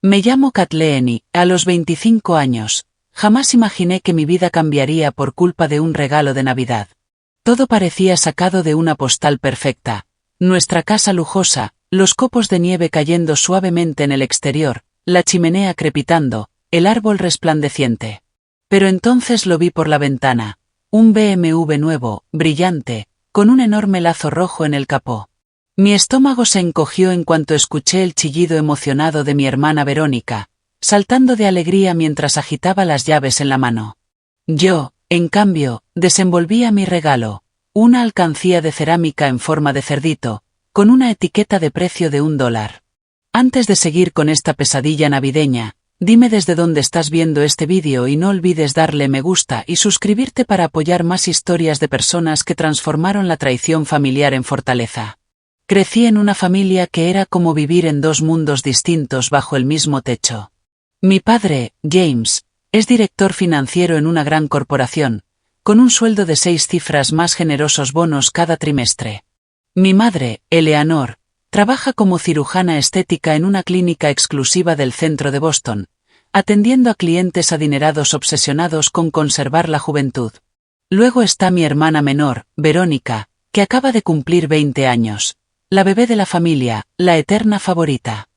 Me llamo Kathleen y, a los 25 años, jamás imaginé que mi vida cambiaría por culpa de un regalo de Navidad. Todo parecía sacado de una postal perfecta. Nuestra casa lujosa, los copos de nieve cayendo suavemente en el exterior, la chimenea crepitando, el árbol resplandeciente. Pero entonces lo vi por la ventana. Un BMW nuevo, brillante, con un enorme lazo rojo en el capó. Mi estómago se encogió en cuanto escuché el chillido emocionado de mi hermana Verónica, saltando de alegría mientras agitaba las llaves en la mano. Yo, en cambio, desenvolvía mi regalo, una alcancía de cerámica en forma de cerdito, con una etiqueta de precio de $1. Antes de seguir con esta pesadilla navideña, dime desde dónde estás viendo este vídeo y no olvides darle me gusta y suscribirte para apoyar más historias de personas que transformaron la traición familiar en fortaleza. Crecí en una familia que era como vivir en dos mundos distintos bajo el mismo techo. Mi padre, James, es director financiero en una gran corporación, con un sueldo de 6 cifras más generosos bonos cada trimestre. Mi madre, Eleanor, trabaja como cirujana estética en una clínica exclusiva del centro de Boston, atendiendo a clientes adinerados obsesionados con conservar la juventud. Luego está mi hermana menor, Verónica, que acaba de cumplir 20 años. La bebé de la familia, la eterna favorita.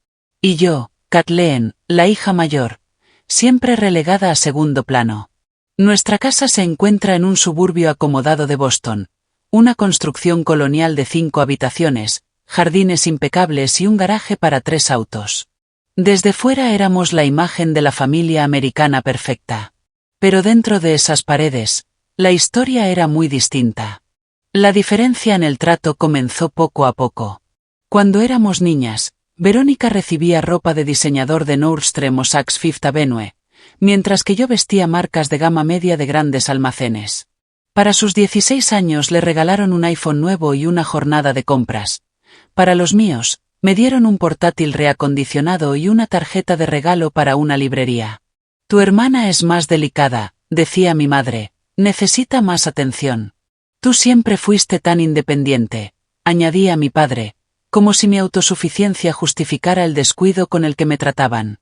Y yo, Kathleen, la hija mayor, siempre relegada a segundo plano. Nuestra casa se encuentra en un suburbio acomodado de Boston, una construcción colonial de 5 habitaciones, jardines impecables y un garaje para 3 autos. Desde fuera éramos la imagen de la familia americana perfecta. Pero dentro de esas paredes, la historia era muy distinta. La diferencia en el trato comenzó poco a poco. Cuando éramos niñas, Verónica recibía ropa de diseñador de Nordstrom o Saks Fifth Avenue, mientras que yo vestía marcas de gama media de grandes almacenes. Para sus 16 años le regalaron un iPhone nuevo y una jornada de compras. Para los míos, me dieron un portátil reacondicionado y una tarjeta de regalo para una librería. Tu hermana es más delicada, decía mi madre, necesita más atención. Tú siempre fuiste tan independiente, añadía mi padre, como si mi autosuficiencia justificara el descuido con el que me trataban.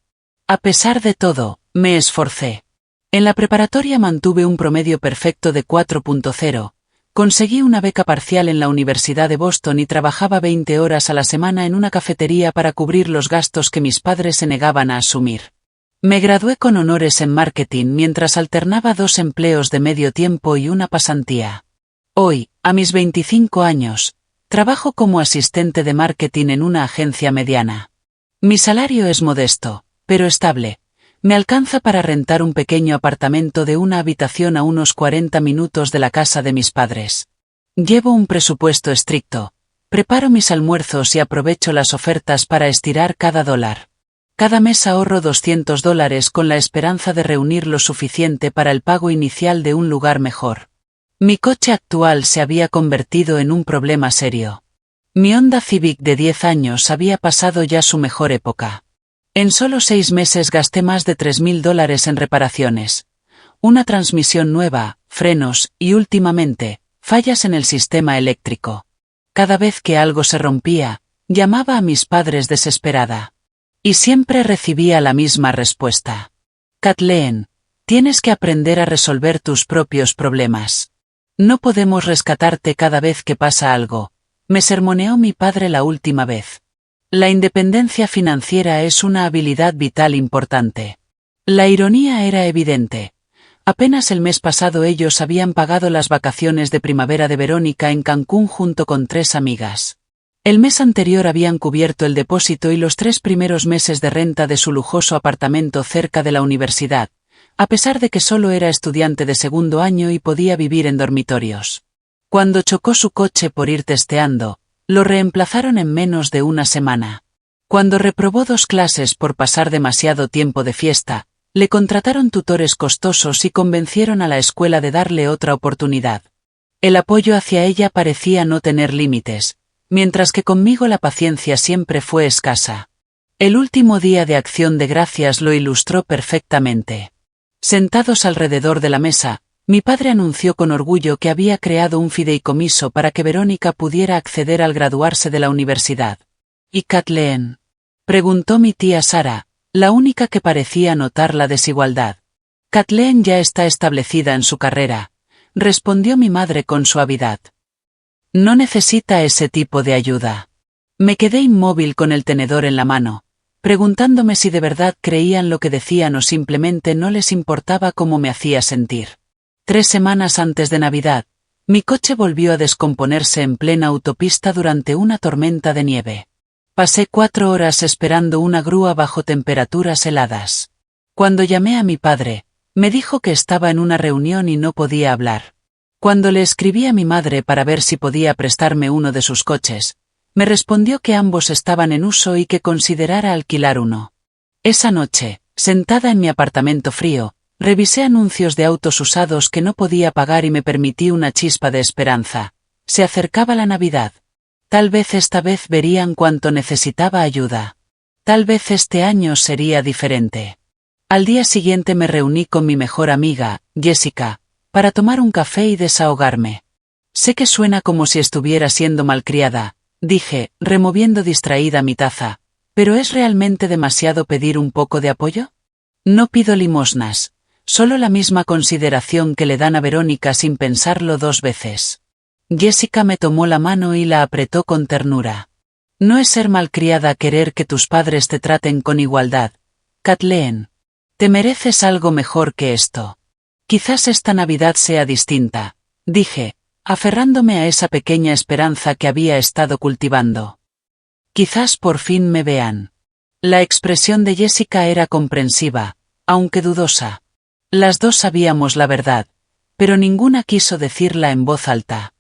A pesar de todo, me esforcé. En la preparatoria mantuve un promedio perfecto de 4.0, conseguí una beca parcial en la Universidad de Boston y trabajaba 20 horas a la semana en una cafetería para cubrir los gastos que mis padres se negaban a asumir. Me gradué con honores en marketing mientras alternaba 2 empleos de medio tiempo y una pasantía. Hoy, a mis 25 años, trabajo como asistente de marketing en una agencia mediana. Mi salario es modesto, pero estable. Me alcanza para rentar un pequeño apartamento de una habitación a unos 40 minutos de la casa de mis padres. Llevo un presupuesto estricto. Preparo mis almuerzos y aprovecho las ofertas para estirar cada dólar. Cada mes ahorro $200 con la esperanza de reunir lo suficiente para el pago inicial de un lugar mejor. Mi coche actual se había convertido en un problema serio. Mi Honda Civic de 10 años había pasado ya su mejor época. En solo 6 meses gasté más de $3.000 en reparaciones. Una transmisión nueva, frenos y últimamente, fallas en el sistema eléctrico. Cada vez que algo se rompía, llamaba a mis padres desesperada. Y siempre recibía la misma respuesta. Kathleen, tienes que aprender a resolver tus propios problemas. No podemos rescatarte cada vez que pasa algo, me sermoneó mi padre la última vez. La independencia financiera es una habilidad vital importante. La ironía era evidente. Apenas el mes pasado ellos habían pagado las vacaciones de primavera de Verónica en Cancún junto con 3 amigas. El mes anterior habían cubierto el depósito y los 3 primeros meses de renta de su lujoso apartamento cerca de la universidad, a pesar de que solo era estudiante de segundo año y podía vivir en dormitorios. Cuando chocó su coche por ir testeando, lo reemplazaron en menos de una semana. Cuando reprobó 2 clases por pasar demasiado tiempo de fiesta, le contrataron tutores costosos y convencieron a la escuela de darle otra oportunidad. El apoyo hacia ella parecía no tener límites, mientras que conmigo la paciencia siempre fue escasa. El último día de Acción de Gracias lo ilustró perfectamente. Sentados alrededor de la mesa, mi padre anunció con orgullo que había creado un fideicomiso para que Verónica pudiera acceder al graduarse de la universidad. ¿Y Kathleen?, preguntó mi tía Sara, la única que parecía notar la desigualdad. Kathleen ya está establecida en su carrera, respondió mi madre con suavidad. No necesita ese tipo de ayuda. Me quedé inmóvil con el tenedor en la mano, preguntándome si de verdad creían lo que decían o simplemente no les importaba cómo me hacía sentir. 3 semanas antes de Navidad, mi coche volvió a descomponerse en plena autopista durante una tormenta de nieve. Pasé 4 horas esperando una grúa bajo temperaturas heladas. Cuando llamé a mi padre, me dijo que estaba en una reunión y no podía hablar. Cuando le escribí a mi madre para ver si podía prestarme uno de sus coches, me respondió que ambos estaban en uso y que considerara alquilar uno. Esa noche, sentada en mi apartamento frío, revisé anuncios de autos usados que no podía pagar y me permití una chispa de esperanza. Se acercaba la Navidad. Tal vez esta vez verían cuánto necesitaba ayuda. Tal vez este año sería diferente. Al día siguiente me reuní con mi mejor amiga, Jessica, para tomar un café y desahogarme. Sé que suena como si estuviera siendo malcriada, dije, removiendo distraída mi taza, ¿pero es realmente demasiado pedir un poco de apoyo? No pido limosnas, solo la misma consideración que le dan a Verónica sin pensarlo 2 veces. Jessica me tomó la mano y la apretó con ternura. No es ser malcriada querer que tus padres te traten con igualdad, Kathleen. Te mereces algo mejor que esto. Quizás esta Navidad sea distinta, dije, aferrándome a esa pequeña esperanza que había estado cultivando. Quizás por fin me vean. La expresión de Jessica era comprensiva, aunque dudosa. Las dos sabíamos la verdad, pero ninguna quiso decirla en voz alta.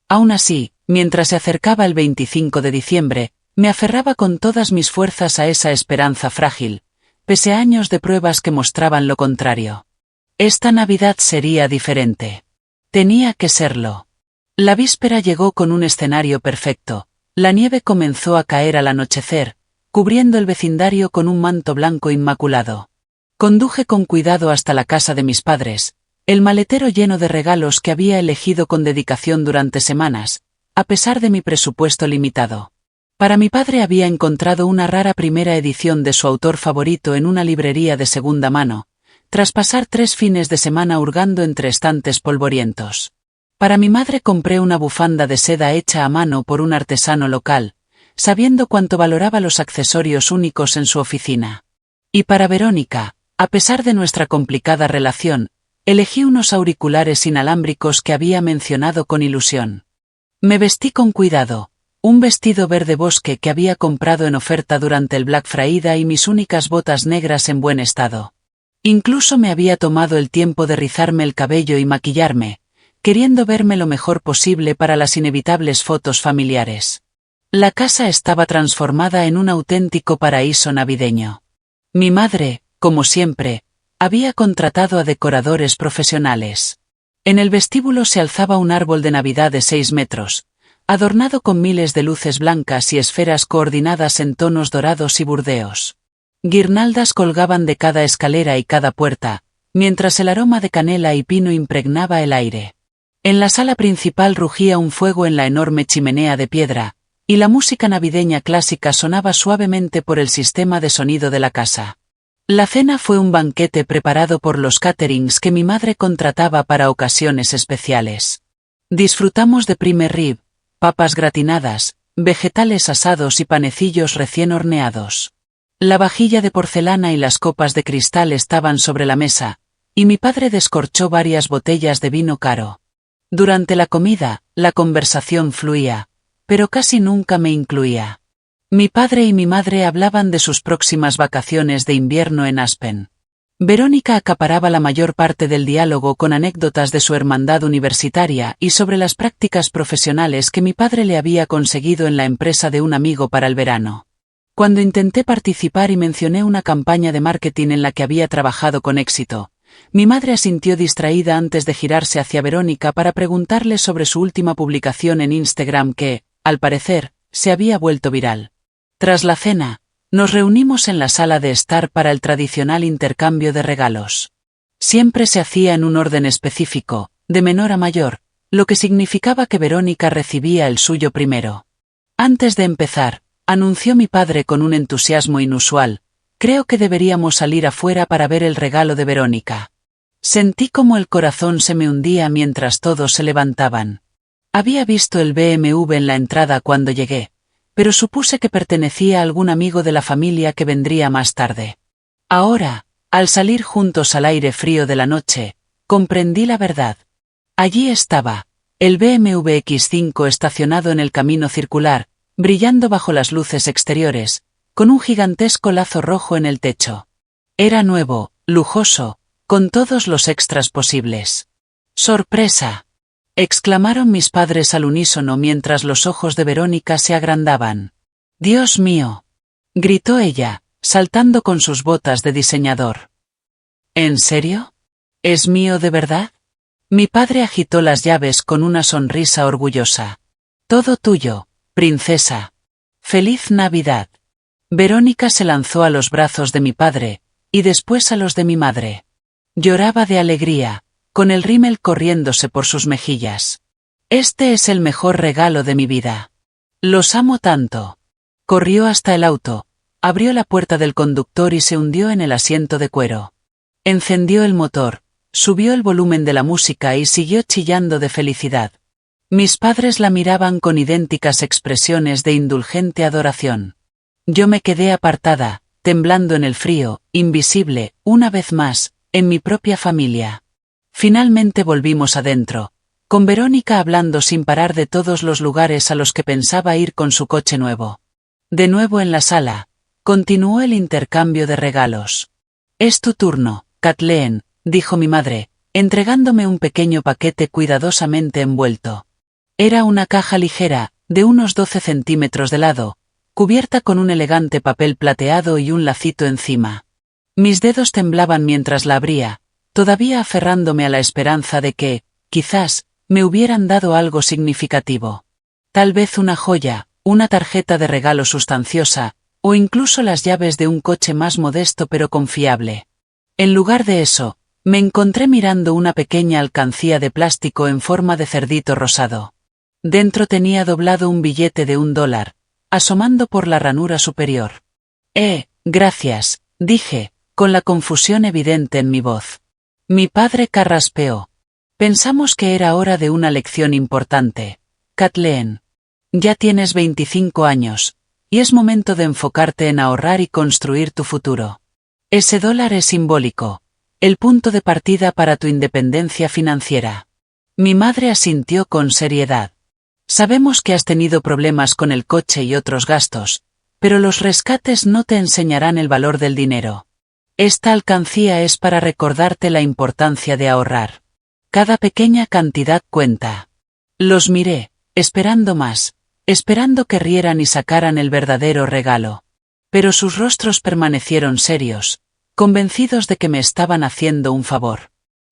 Aún así, mientras se acercaba el 25 de diciembre, me aferraba con todas mis fuerzas a esa esperanza frágil, pese a años de pruebas que mostraban lo contrario. Esta Navidad sería diferente. Tenía que serlo. La víspera llegó con un escenario perfecto. La nieve comenzó a caer al anochecer, cubriendo el vecindario con un manto blanco inmaculado. Conduje con cuidado hasta la casa de mis padres, el maletero lleno de regalos que había elegido con dedicación durante semanas, a pesar de mi presupuesto limitado. Para mi padre había encontrado una rara primera edición de su autor favorito en una librería de segunda mano, tras pasar 3 fines de semana hurgando entre estantes polvorientos. Para mi madre compré una bufanda de seda hecha a mano por un artesano local, sabiendo cuánto valoraba los accesorios únicos en su oficina. Y para Verónica, a pesar de nuestra complicada relación, elegí unos auriculares inalámbricos que había mencionado con ilusión. Me vestí con cuidado, un vestido verde bosque que había comprado en oferta durante el Black Friday y mis únicas botas negras en buen estado. Incluso me había tomado el tiempo de rizarme el cabello y maquillarme, queriendo verme lo mejor posible para las inevitables fotos familiares. La casa estaba transformada en un auténtico paraíso navideño. Mi madre, como siempre, había contratado a decoradores profesionales. En el vestíbulo se alzaba un árbol de Navidad de 6 metros, adornado con miles de luces blancas y esferas coordinadas en tonos dorados y burdeos. Guirnaldas colgaban de cada escalera y cada puerta, mientras el aroma de canela y pino impregnaba el aire. En la sala principal rugía un fuego en la enorme chimenea de piedra, y la música navideña clásica sonaba suavemente por el sistema de sonido de la casa. La cena fue un banquete preparado por los caterings que mi madre contrataba para ocasiones especiales. Disfrutamos de prime rib, papas gratinadas, vegetales asados y panecillos recién horneados. La vajilla de porcelana y las copas de cristal estaban sobre la mesa, y mi padre descorchó varias botellas de vino caro. Durante la comida, la conversación fluía, pero casi nunca me incluía. Mi padre y mi madre hablaban de sus próximas vacaciones de invierno en Aspen. Verónica acaparaba la mayor parte del diálogo con anécdotas de su hermandad universitaria y sobre las prácticas profesionales que mi padre le había conseguido en la empresa de un amigo para el verano. Cuando intenté participar y mencioné una campaña de marketing en la que había trabajado con éxito, mi madre asintió distraída antes de girarse hacia Verónica para preguntarle sobre su última publicación en Instagram que, al parecer, se había vuelto viral. Tras la cena, nos reunimos en la sala de estar para el tradicional intercambio de regalos. Siempre se hacía en un orden específico, de menor a mayor, lo que significaba que Verónica recibía el suyo primero. Antes de empezar, anunció mi padre con un entusiasmo inusual, Creo que deberíamos salir afuera para ver el regalo de Verónica. Sentí como el corazón se me hundía mientras todos se levantaban. Había visto el BMW en la entrada cuando llegué, pero supuse que pertenecía a algún amigo de la familia que vendría más tarde. Ahora, al salir juntos al aire frío de la noche, comprendí la verdad. Allí estaba, el BMW X5 estacionado en el camino circular, brillando bajo las luces exteriores, con un gigantesco lazo rojo en el techo. Era nuevo, lujoso, con todos los extras posibles. ¡Sorpresa!, exclamaron mis padres al unísono mientras los ojos de Verónica se agrandaban. «¡Dios mío!», gritó ella, saltando con sus botas de diseñador. «¿En serio? ¿Es mío de verdad?». Mi padre agitó las llaves con una sonrisa orgullosa. «Todo tuyo, princesa. ¡Feliz Navidad!». Verónica se lanzó a los brazos de mi padre, y después a los de mi madre. Lloraba de alegría, con el rímel corriéndose por sus mejillas. «Este es el mejor regalo de mi vida. Los amo tanto». Corrió hasta el auto, abrió la puerta del conductor y se hundió en el asiento de cuero. Encendió el motor, subió el volumen de la música y siguió chillando de felicidad. Mis padres la miraban con idénticas expresiones de indulgente adoración. Yo me quedé apartada, temblando en el frío, invisible, una vez más, en mi propia familia. Finalmente volvimos adentro, con Verónica hablando sin parar de todos los lugares a los que pensaba ir con su coche nuevo. De nuevo en la sala, continuó el intercambio de regalos. «Es tu turno, Kathleen», dijo mi madre, entregándome un pequeño paquete cuidadosamente envuelto. Era una caja ligera, de unos 12 centímetros de lado, cubierta con un elegante papel plateado y un lacito encima. Mis dedos temblaban mientras la abría, todavía aferrándome a la esperanza de que, quizás, me hubieran dado algo significativo. Tal vez una joya, una tarjeta de regalo sustanciosa, o incluso las llaves de un coche más modesto pero confiable. En lugar de eso, me encontré mirando una pequeña alcancía de plástico en forma de cerdito rosado. Dentro tenía doblado un billete de $1, asomando por la ranura superior. Gracias», dije, con la confusión evidente en mi voz. Mi padre carraspeó. «Pensamos que era hora de una lección importante, Kathleen. Ya tienes 25 años, y es momento de enfocarte en ahorrar y construir tu futuro. Ese $1 es simbólico, el punto de partida para tu independencia financiera». Mi madre asintió con seriedad. «Sabemos que has tenido problemas con el coche y otros gastos, pero los rescates no te enseñarán el valor del dinero. Esta alcancía es para recordarte la importancia de ahorrar. Cada pequeña cantidad cuenta». Los miré, esperando más, esperando que rieran y sacaran el verdadero regalo. Pero sus rostros permanecieron serios, convencidos de que me estaban haciendo un favor.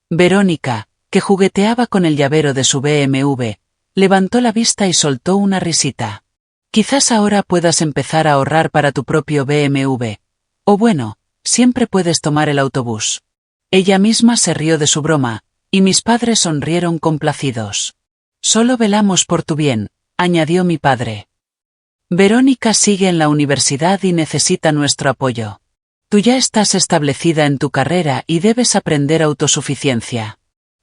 Verónica, que jugueteaba con el llavero de su BMW, levantó la vista y soltó una risita. «Quizás ahora puedas empezar a ahorrar para tu propio BMW. O bueno, siempre puedes tomar el autobús». Ella misma se rió de su broma, y mis padres sonrieron complacidos. «Solo velamos por tu bien», añadió mi padre. «Verónica sigue en la universidad y necesita nuestro apoyo. Tú ya estás establecida en tu carrera y debes aprender autosuficiencia».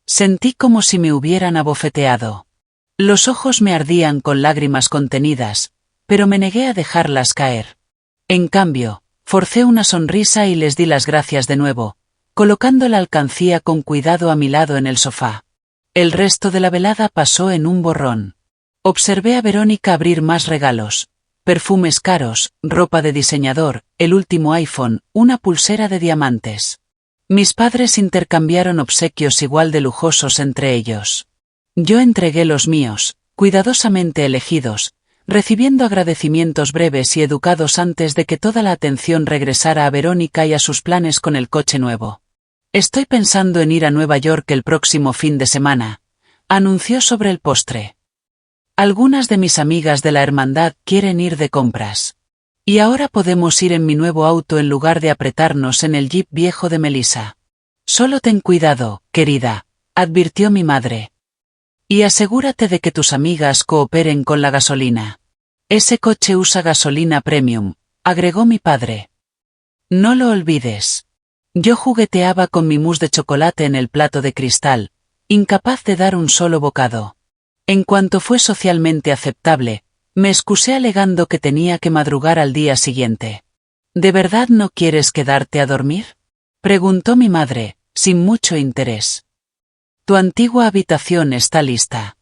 Sentí como si me hubieran abofeteado. Los ojos me ardían con lágrimas contenidas, pero me negué a dejarlas caer. En cambio, forcé una sonrisa y les di las gracias de nuevo, colocando la alcancía con cuidado a mi lado en el sofá. El resto de la velada pasó en un borrón. Observé a Verónica abrir más regalos: perfumes caros, ropa de diseñador, el último iPhone, una pulsera de diamantes. Mis padres intercambiaron obsequios igual de lujosos entre ellos. Yo entregué los míos, cuidadosamente elegidos, recibiendo agradecimientos breves y educados antes de que toda la atención regresara a Verónica y a sus planes con el coche nuevo. «Estoy pensando en ir a Nueva York el próximo fin de semana», anunció sobre el postre. «Algunas de mis amigas de la hermandad quieren ir de compras. Y ahora podemos ir en mi nuevo auto en lugar de apretarnos en el jeep viejo de Melissa. Solo ten cuidado, querida», advirtió mi madre. «Y asegúrate de que tus amigas cooperen con la gasolina. Ese coche usa gasolina premium», agregó mi padre. No lo olvides. Yo jugueteaba con mi mousse de chocolate en el plato de cristal, incapaz de dar un solo bocado. En cuanto fue socialmente aceptable, me excusé alegando que tenía que madrugar al día siguiente. ¿De verdad no quieres quedarte a dormir?, preguntó mi madre, sin mucho interés. Tu antigua habitación está lista.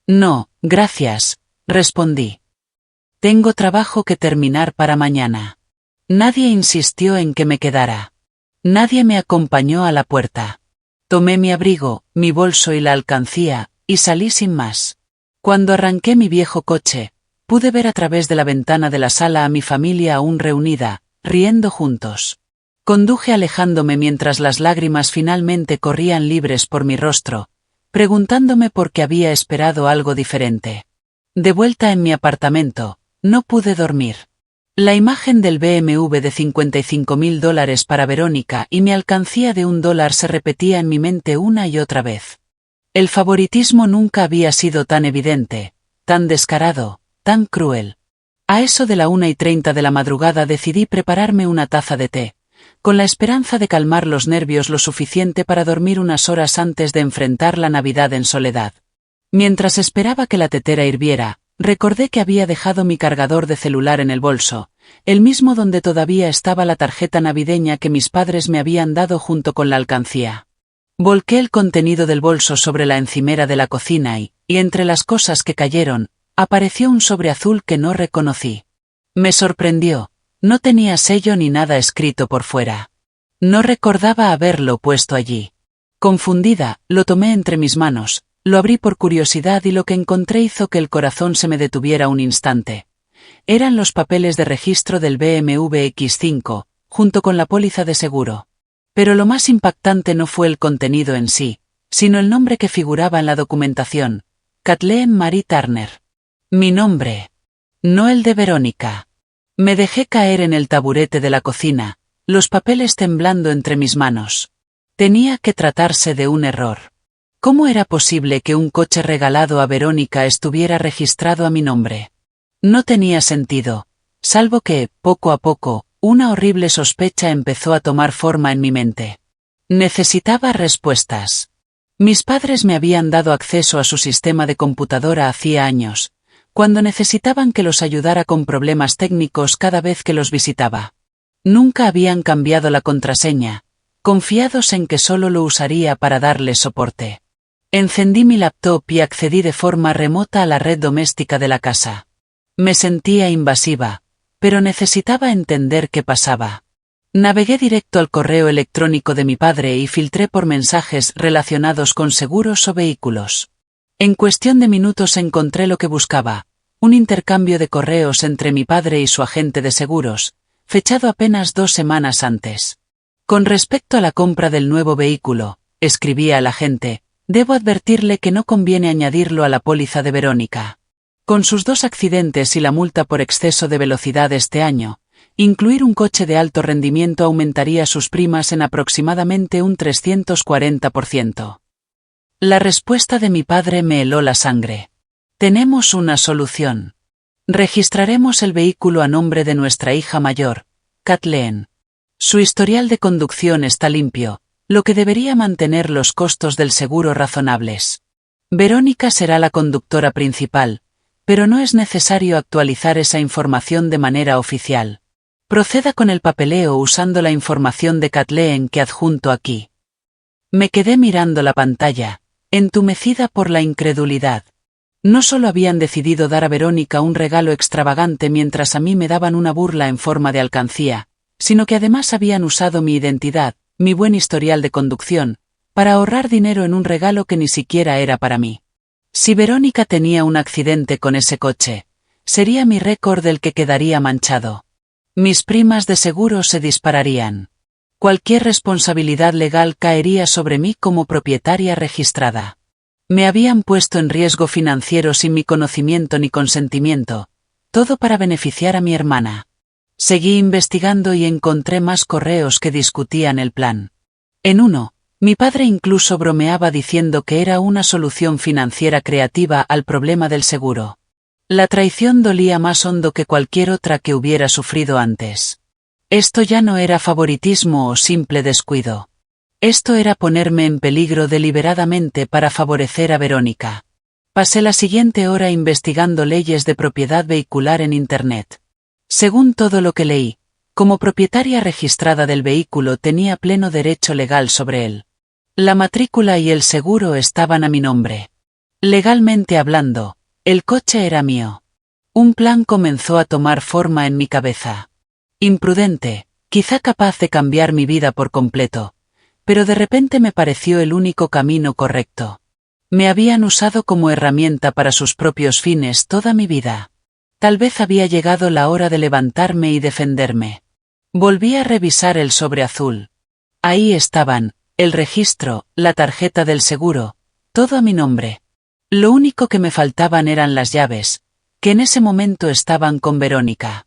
No, gracias, respondí. Tengo trabajo que terminar para mañana. Nadie insistió en que me quedara. Nadie me acompañó a la puerta. Tomé mi abrigo, mi bolso y la alcancía, y salí sin más. Cuando arranqué mi viejo coche, pude ver a través de la ventana de la sala a mi familia aún reunida, riendo juntos. Conduje alejándome mientras las lágrimas finalmente corrían libres por mi rostro, preguntándome por qué había esperado algo diferente. De vuelta en mi apartamento, no pude dormir. La imagen del BMW de $55.000 para Verónica y mi alcancía de $1 se repetía en mi mente una y otra vez. El favoritismo nunca había sido tan evidente, tan descarado, tan cruel. A eso de la 1:30 de la madrugada decidí prepararme una taza de té, con la esperanza de calmar los nervios lo suficiente para dormir unas horas antes de enfrentar la Navidad en soledad. Mientras esperaba que la tetera hirviera, recordé que había dejado mi cargador de celular en el bolso, el mismo donde todavía estaba la tarjeta navideña que mis padres me habían dado junto con la alcancía. Volqué el contenido del bolso sobre la encimera de la cocina y entre las cosas que cayeron, apareció un sobre azul que no reconocí. Me sorprendió, no tenía sello ni nada escrito por fuera. No recordaba haberlo puesto allí. Confundida, lo tomé entre mis manos, lo abrí por curiosidad y lo que encontré hizo que el corazón se me detuviera un instante. Eran los papeles de registro del BMW X5, junto con la póliza de seguro. Pero lo más impactante no fue el contenido en sí, sino el nombre que figuraba en la documentación: Kathleen Marie Turner. Mi nombre. No el de Verónica. Me dejé caer en el taburete de la cocina, los papeles temblando entre mis manos. Tenía que tratarse de un error. ¿Cómo era posible que un coche regalado a Verónica estuviera registrado a mi nombre? No tenía sentido, salvo que, poco a poco, una horrible sospecha empezó a tomar forma en mi mente. Necesitaba respuestas. Mis padres me habían dado acceso a su sistema de computadora hacía años, cuando necesitaban que los ayudara con problemas técnicos cada vez que los visitaba. Nunca habían cambiado la contraseña, confiados en que solo lo usaría para darles soporte. Encendí mi laptop y accedí de forma remota a la red doméstica de la casa. Me sentía invasiva, pero necesitaba entender qué pasaba. Navegué directo al correo electrónico de mi padre y filtré por mensajes relacionados con seguros o vehículos. En cuestión de minutos encontré lo que buscaba: un intercambio de correos entre mi padre y su agente de seguros, fechado apenas 2 semanas antes. Con respecto a la compra del nuevo vehículo, escribía al agente, debo advertirle que no conviene añadirlo a la póliza de Verónica. Con sus 2 accidentes y la multa por exceso de velocidad este año, incluir un coche de alto rendimiento aumentaría sus primas en aproximadamente un 340%. La respuesta de mi padre me heló la sangre. Tenemos una solución. Registraremos el vehículo a nombre de nuestra hija mayor, Kathleen. Su historial de conducción está limpio, lo que debería mantener los costos del seguro razonables. Verónica será la conductora principal, pero no es necesario actualizar esa información de manera oficial. Proceda con el papeleo usando la información de Kathleen que adjunto aquí. Me quedé mirando la pantalla, entumecida por la incredulidad. No solo habían decidido dar a Verónica un regalo extravagante mientras a mí me daban una burla en forma de alcancía, sino que además habían usado mi identidad, mi buen historial de conducción, para ahorrar dinero en un regalo que ni siquiera era para mí. Si Verónica tenía un accidente con ese coche, sería mi récord el que quedaría manchado. Mis primas de seguro se dispararían. Cualquier responsabilidad legal caería sobre mí como propietaria registrada. Me habían puesto en riesgo financiero sin mi conocimiento ni consentimiento, todo para beneficiar a mi hermana. Seguí investigando y encontré más correos que discutían el plan. En uno, mi padre incluso bromeaba diciendo que era una solución financiera creativa al problema del seguro. La traición dolía más hondo que cualquier otra que hubiera sufrido antes. Esto ya no era favoritismo o simple descuido. Esto era ponerme en peligro deliberadamente para favorecer a Verónica. Pasé la siguiente hora investigando leyes de propiedad vehicular en Internet. Según todo lo que leí, como propietaria registrada del vehículo tenía pleno derecho legal sobre él. La matrícula y el seguro estaban a mi nombre. Legalmente hablando, el coche era mío. Un plan comenzó a tomar forma en mi cabeza. Imprudente, quizá capaz de cambiar mi vida por completo, pero de repente me pareció el único camino correcto. Me habían usado como herramienta para sus propios fines toda mi vida. Tal vez había llegado la hora de levantarme y defenderme. Volví a revisar el sobre azul. Ahí estaban, el registro, la tarjeta del seguro, todo a mi nombre. Lo único que me faltaban eran las llaves, que en ese momento estaban con Verónica.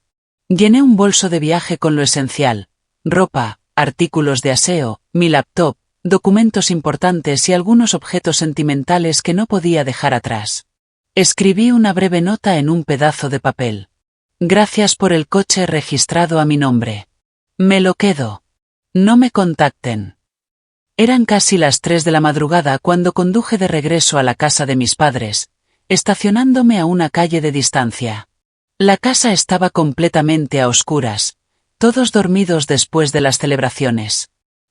Llené un bolso de viaje con lo esencial: ropa, artículos de aseo, mi laptop, documentos importantes y algunos objetos sentimentales que no podía dejar atrás. Escribí una breve nota en un pedazo de papel. Gracias por el coche registrado a mi nombre. Me lo quedo. No me contacten. Eran casi las 3 de la madrugada cuando conduje de regreso a la casa de mis padres, estacionándome a una calle de distancia. La casa estaba completamente a oscuras, todos dormidos después de las celebraciones.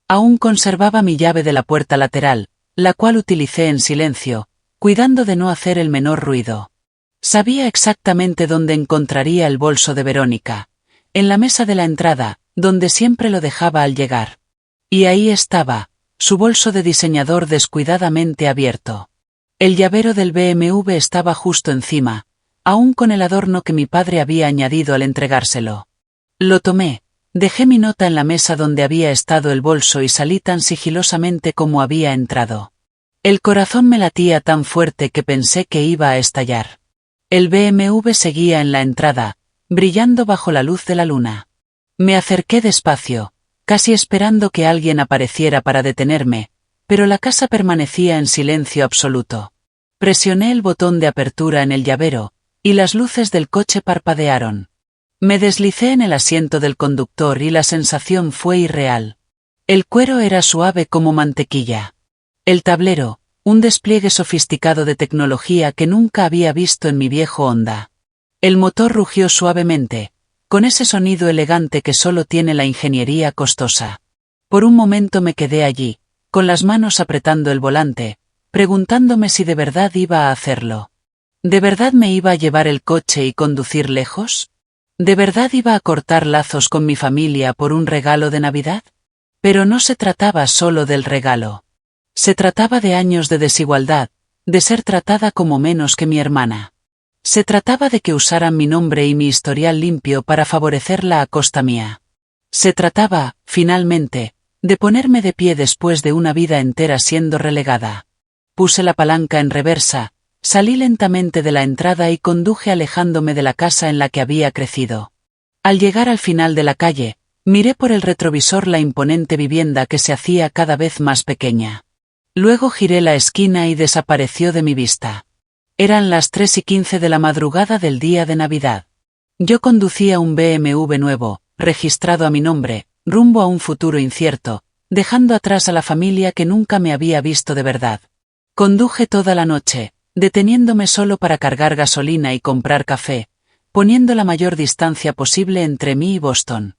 Aún conservaba mi llave de la puerta lateral, la cual utilicé en silencio, cuidando de no hacer el menor ruido. Sabía exactamente dónde encontraría el bolso de Verónica, en la mesa de la entrada, donde siempre lo dejaba al llegar. Y ahí estaba, su bolso de diseñador descuidadamente abierto. El llavero del BMW estaba justo encima, aún con el adorno que mi padre había añadido al entregárselo. Lo tomé, dejé mi nota en la mesa donde había estado el bolso y salí tan sigilosamente como había entrado. El corazón me latía tan fuerte que pensé que iba a estallar. El BMW seguía en la entrada, brillando bajo la luz de la luna. Me acerqué despacio, casi esperando que alguien apareciera para detenerme, pero la casa permanecía en silencio absoluto. Presioné el botón de apertura en el llavero, y las luces del coche parpadearon. Me deslicé en el asiento del conductor y la sensación fue irreal. El cuero era suave como mantequilla. El tablero, un despliegue sofisticado de tecnología que nunca había visto en mi viejo Honda. El motor rugió suavemente, con ese sonido elegante que solo tiene la ingeniería costosa. Por un momento me quedé allí, con las manos apretando el volante, preguntándome si de verdad iba a hacerlo. ¿De verdad me iba a llevar el coche y conducir lejos? ¿De verdad iba a cortar lazos con mi familia por un regalo de Navidad? Pero no se trataba solo del regalo. Se trataba de años de desigualdad, de ser tratada como menos que mi hermana. Se trataba de que usaran mi nombre y mi historial limpio para favorecerla a costa mía. Se trataba, finalmente, de ponerme de pie después de una vida entera siendo relegada. Puse la palanca en reversa, salí lentamente de la entrada y conduje alejándome de la casa en la que había crecido. Al llegar al final de la calle, miré por el retrovisor la imponente vivienda que se hacía cada vez más pequeña. Luego giré la esquina y desapareció de mi vista. Eran las 3:15 de la madrugada del día de Navidad. Yo conducía un BMW nuevo, registrado a mi nombre, rumbo a un futuro incierto, dejando atrás a la familia que nunca me había visto de verdad. Conduje toda la noche, deteniéndome solo para cargar gasolina y comprar café, poniendo la mayor distancia posible entre mí y Boston.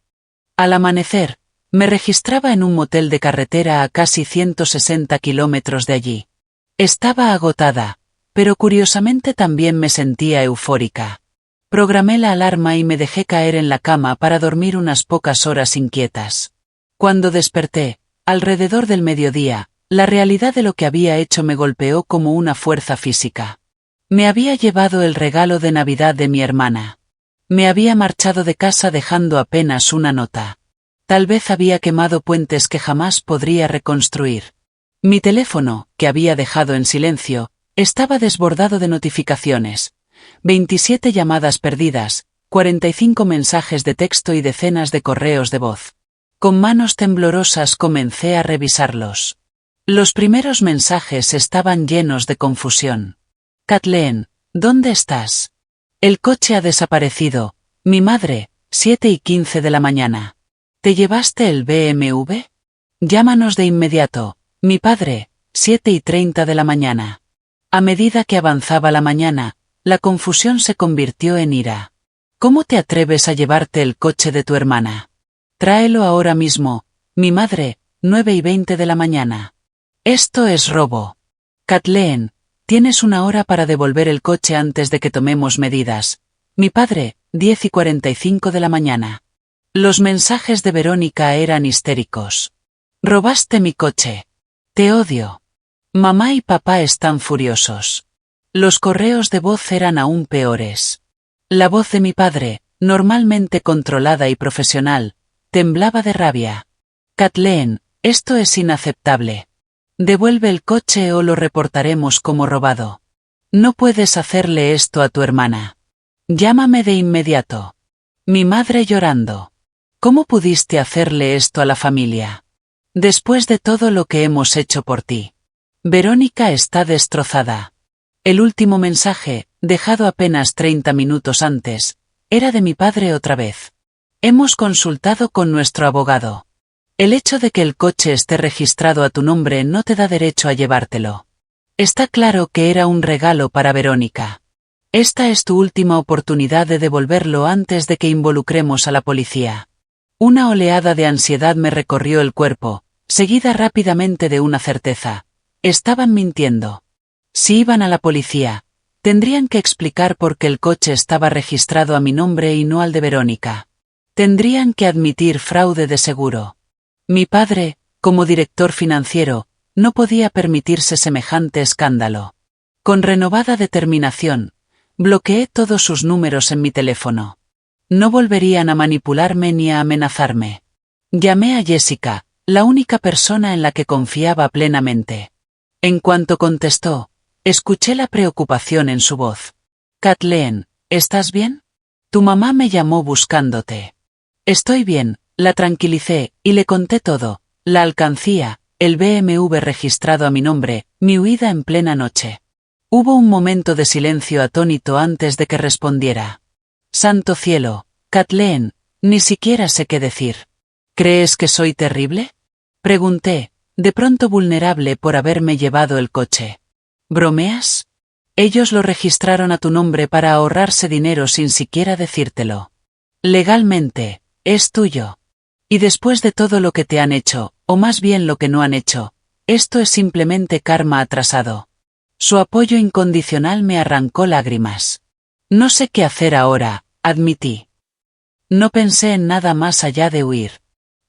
Al amanecer, me registraba en un motel de carretera a casi 160 kilómetros de allí. Estaba agotada, pero curiosamente también me sentía eufórica. Programé la alarma y me dejé caer en la cama para dormir unas pocas horas inquietas. Cuando desperté, alrededor del mediodía, la realidad de lo que había hecho me golpeó como una fuerza física. Me había llevado el regalo de Navidad de mi hermana. Me había marchado de casa dejando apenas una nota. Tal vez había quemado puentes que jamás podría reconstruir. Mi teléfono, que había dejado en silencio, estaba desbordado de notificaciones. 27 llamadas perdidas, 45 mensajes de texto y decenas de correos de voz. Con manos temblorosas comencé a revisarlos. Los primeros mensajes estaban llenos de confusión. Kathleen, ¿dónde estás? El coche ha desaparecido. Mi madre, 7:15 de la mañana. ¿Te llevaste el BMW? Llámanos de inmediato, mi padre, 7:30 de la mañana. A medida que avanzaba la mañana, la confusión se convirtió en ira. ¿Cómo te atreves a llevarte el coche de tu hermana? Tráelo ahora mismo, mi madre, 9:20 de la mañana. Esto es robo. Kathleen, tienes 1 hora para devolver el coche antes de que tomemos medidas. Mi padre, 10:45 de la mañana. Los mensajes de Verónica eran histéricos. Robaste mi coche. Te odio. Mamá y papá están furiosos. Los correos de voz eran aún peores. La voz de mi padre, normalmente controlada y profesional, temblaba de rabia. Kathleen, esto es inaceptable. Devuelve el coche o lo reportaremos como robado. No puedes hacerle esto a tu hermana. Llámame de inmediato. Mi madre llorando. ¿Cómo pudiste hacerle esto a la familia? Después de todo lo que hemos hecho por ti. Verónica está destrozada. El último mensaje, dejado apenas 30 minutos antes, era de mi padre otra vez. Hemos consultado con nuestro abogado. El hecho de que el coche esté registrado a tu nombre no te da derecho a llevártelo. Está claro que era un regalo para Verónica. Esta es tu última oportunidad de devolverlo antes de que involucremos a la policía. Una oleada de ansiedad me recorrió el cuerpo, seguida rápidamente de una certeza. Estaban mintiendo. Si iban a la policía, tendrían que explicar por qué el coche estaba registrado a mi nombre y no al de Verónica. Tendrían que admitir fraude de seguro. Mi padre, como director financiero, no podía permitirse semejante escándalo. Con renovada determinación, bloqueé todos sus números en mi teléfono. No volverían a manipularme ni a amenazarme. Llamé a Jessica, la única persona en la que confiaba plenamente. En cuanto contestó, escuché la preocupación en su voz. Kathleen, ¿estás bien? Tu mamá me llamó buscándote. Estoy bien, la tranquilicé, y le conté todo, la alcancía, el BMW registrado a mi nombre, mi huida en plena noche. Hubo un momento de silencio atónito antes de que respondiera. Santo cielo, Kathleen, ni siquiera sé qué decir. ¿Crees que soy terrible? Pregunté, de pronto vulnerable por haberme llevado el coche. ¿Bromeas? Ellos lo registraron a tu nombre para ahorrarse dinero sin siquiera decírtelo. Legalmente, es tuyo. Y después de todo lo que te han hecho, o más bien lo que no han hecho, esto es simplemente karma atrasado. Su apoyo incondicional me arrancó lágrimas. No sé qué hacer ahora, admití. No pensé en nada más allá de huir.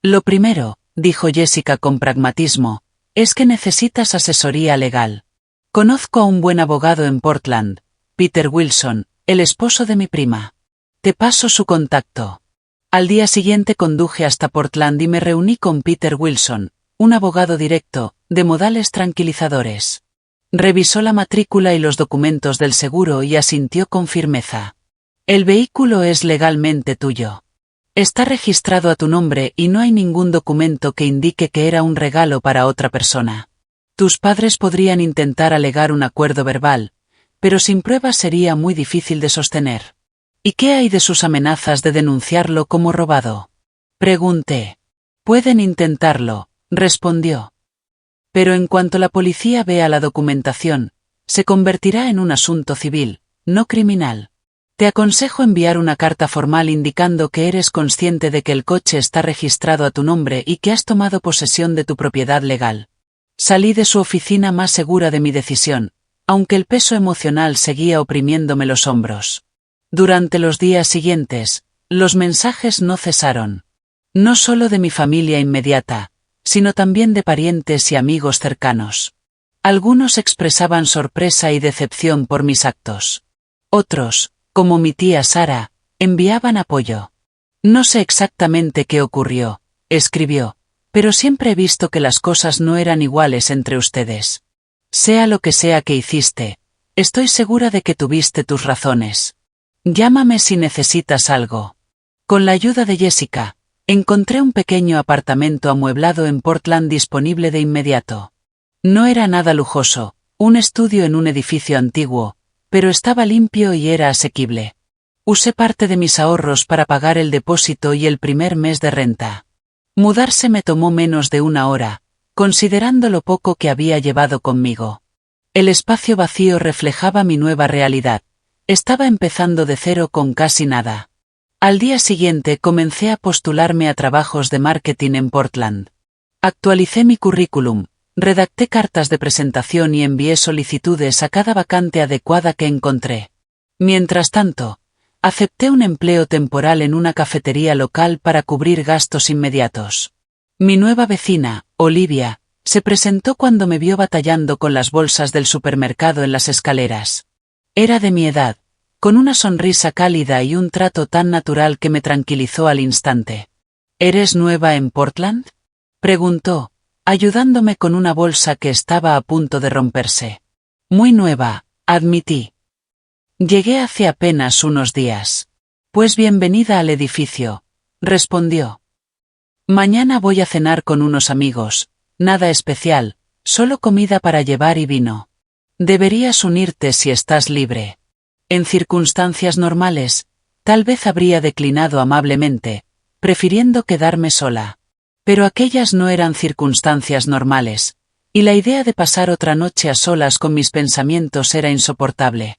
Lo primero, dijo Jessica con pragmatismo, es que necesitas asesoría legal. Conozco a un buen abogado en Portland, Peter Wilson, el esposo de mi prima. Te paso su contacto. Al día siguiente conduje hasta Portland y me reuní con Peter Wilson, un abogado directo, de modales tranquilizadores. Revisó la matrícula y los documentos del seguro y asintió con firmeza. El vehículo es legalmente tuyo. Está registrado a tu nombre y no hay ningún documento que indique que era un regalo para otra persona. Tus padres podrían intentar alegar un acuerdo verbal, pero sin pruebas sería muy difícil de sostener. ¿Y qué hay de sus amenazas de denunciarlo como robado? Pregunté. Pueden intentarlo, respondió. Pero en cuanto la policía vea la documentación, se convertirá en un asunto civil, no criminal. Te aconsejo enviar una carta formal indicando que eres consciente de que el coche está registrado a tu nombre y que has tomado posesión de tu propiedad legal. Salí de su oficina más segura de mi decisión, aunque el peso emocional seguía oprimiéndome los hombros. Durante los días siguientes, los mensajes no cesaron. No solo de mi familia inmediata, sino también de parientes y amigos cercanos. Algunos expresaban sorpresa y decepción por mis actos. Otros, como mi tía Sara, enviaban apoyo. No sé exactamente qué ocurrió, escribió, pero siempre he visto que las cosas no eran iguales entre ustedes. Sea lo que sea que hiciste, estoy segura de que tuviste tus razones. Llámame si necesitas algo. Con la ayuda de Jessica, encontré un pequeño apartamento amueblado en Portland disponible de inmediato. No era nada lujoso, un estudio en un edificio antiguo, pero estaba limpio y era asequible. Usé parte de mis ahorros para pagar el depósito y el primer mes de renta. Mudarse me tomó menos de una hora, considerando lo poco que había llevado conmigo. El espacio vacío reflejaba mi nueva realidad. Estaba empezando de cero con casi nada. Al día siguiente comencé a postularme a trabajos de marketing en Portland. Actualicé mi currículum, redacté cartas de presentación y envié solicitudes a cada vacante adecuada que encontré. Mientras tanto, acepté un empleo temporal en una cafetería local para cubrir gastos inmediatos. Mi nueva vecina, Olivia, se presentó cuando me vio batallando con las bolsas del supermercado en las escaleras. Era de mi edad, con una sonrisa cálida y un trato tan natural que me tranquilizó al instante. ¿Eres nueva en Portland?, preguntó, ayudándome con una bolsa que estaba a punto de romperse. Muy nueva, admití. Llegué hace apenas unos días. Pues bienvenida al edificio, respondió. Mañana voy a cenar con unos amigos, nada especial, solo comida para llevar y vino. Deberías unirte si estás libre. En circunstancias normales, tal vez habría declinado amablemente, prefiriendo quedarme sola. Pero aquellas no eran circunstancias normales, y la idea de pasar otra noche a solas con mis pensamientos era insoportable.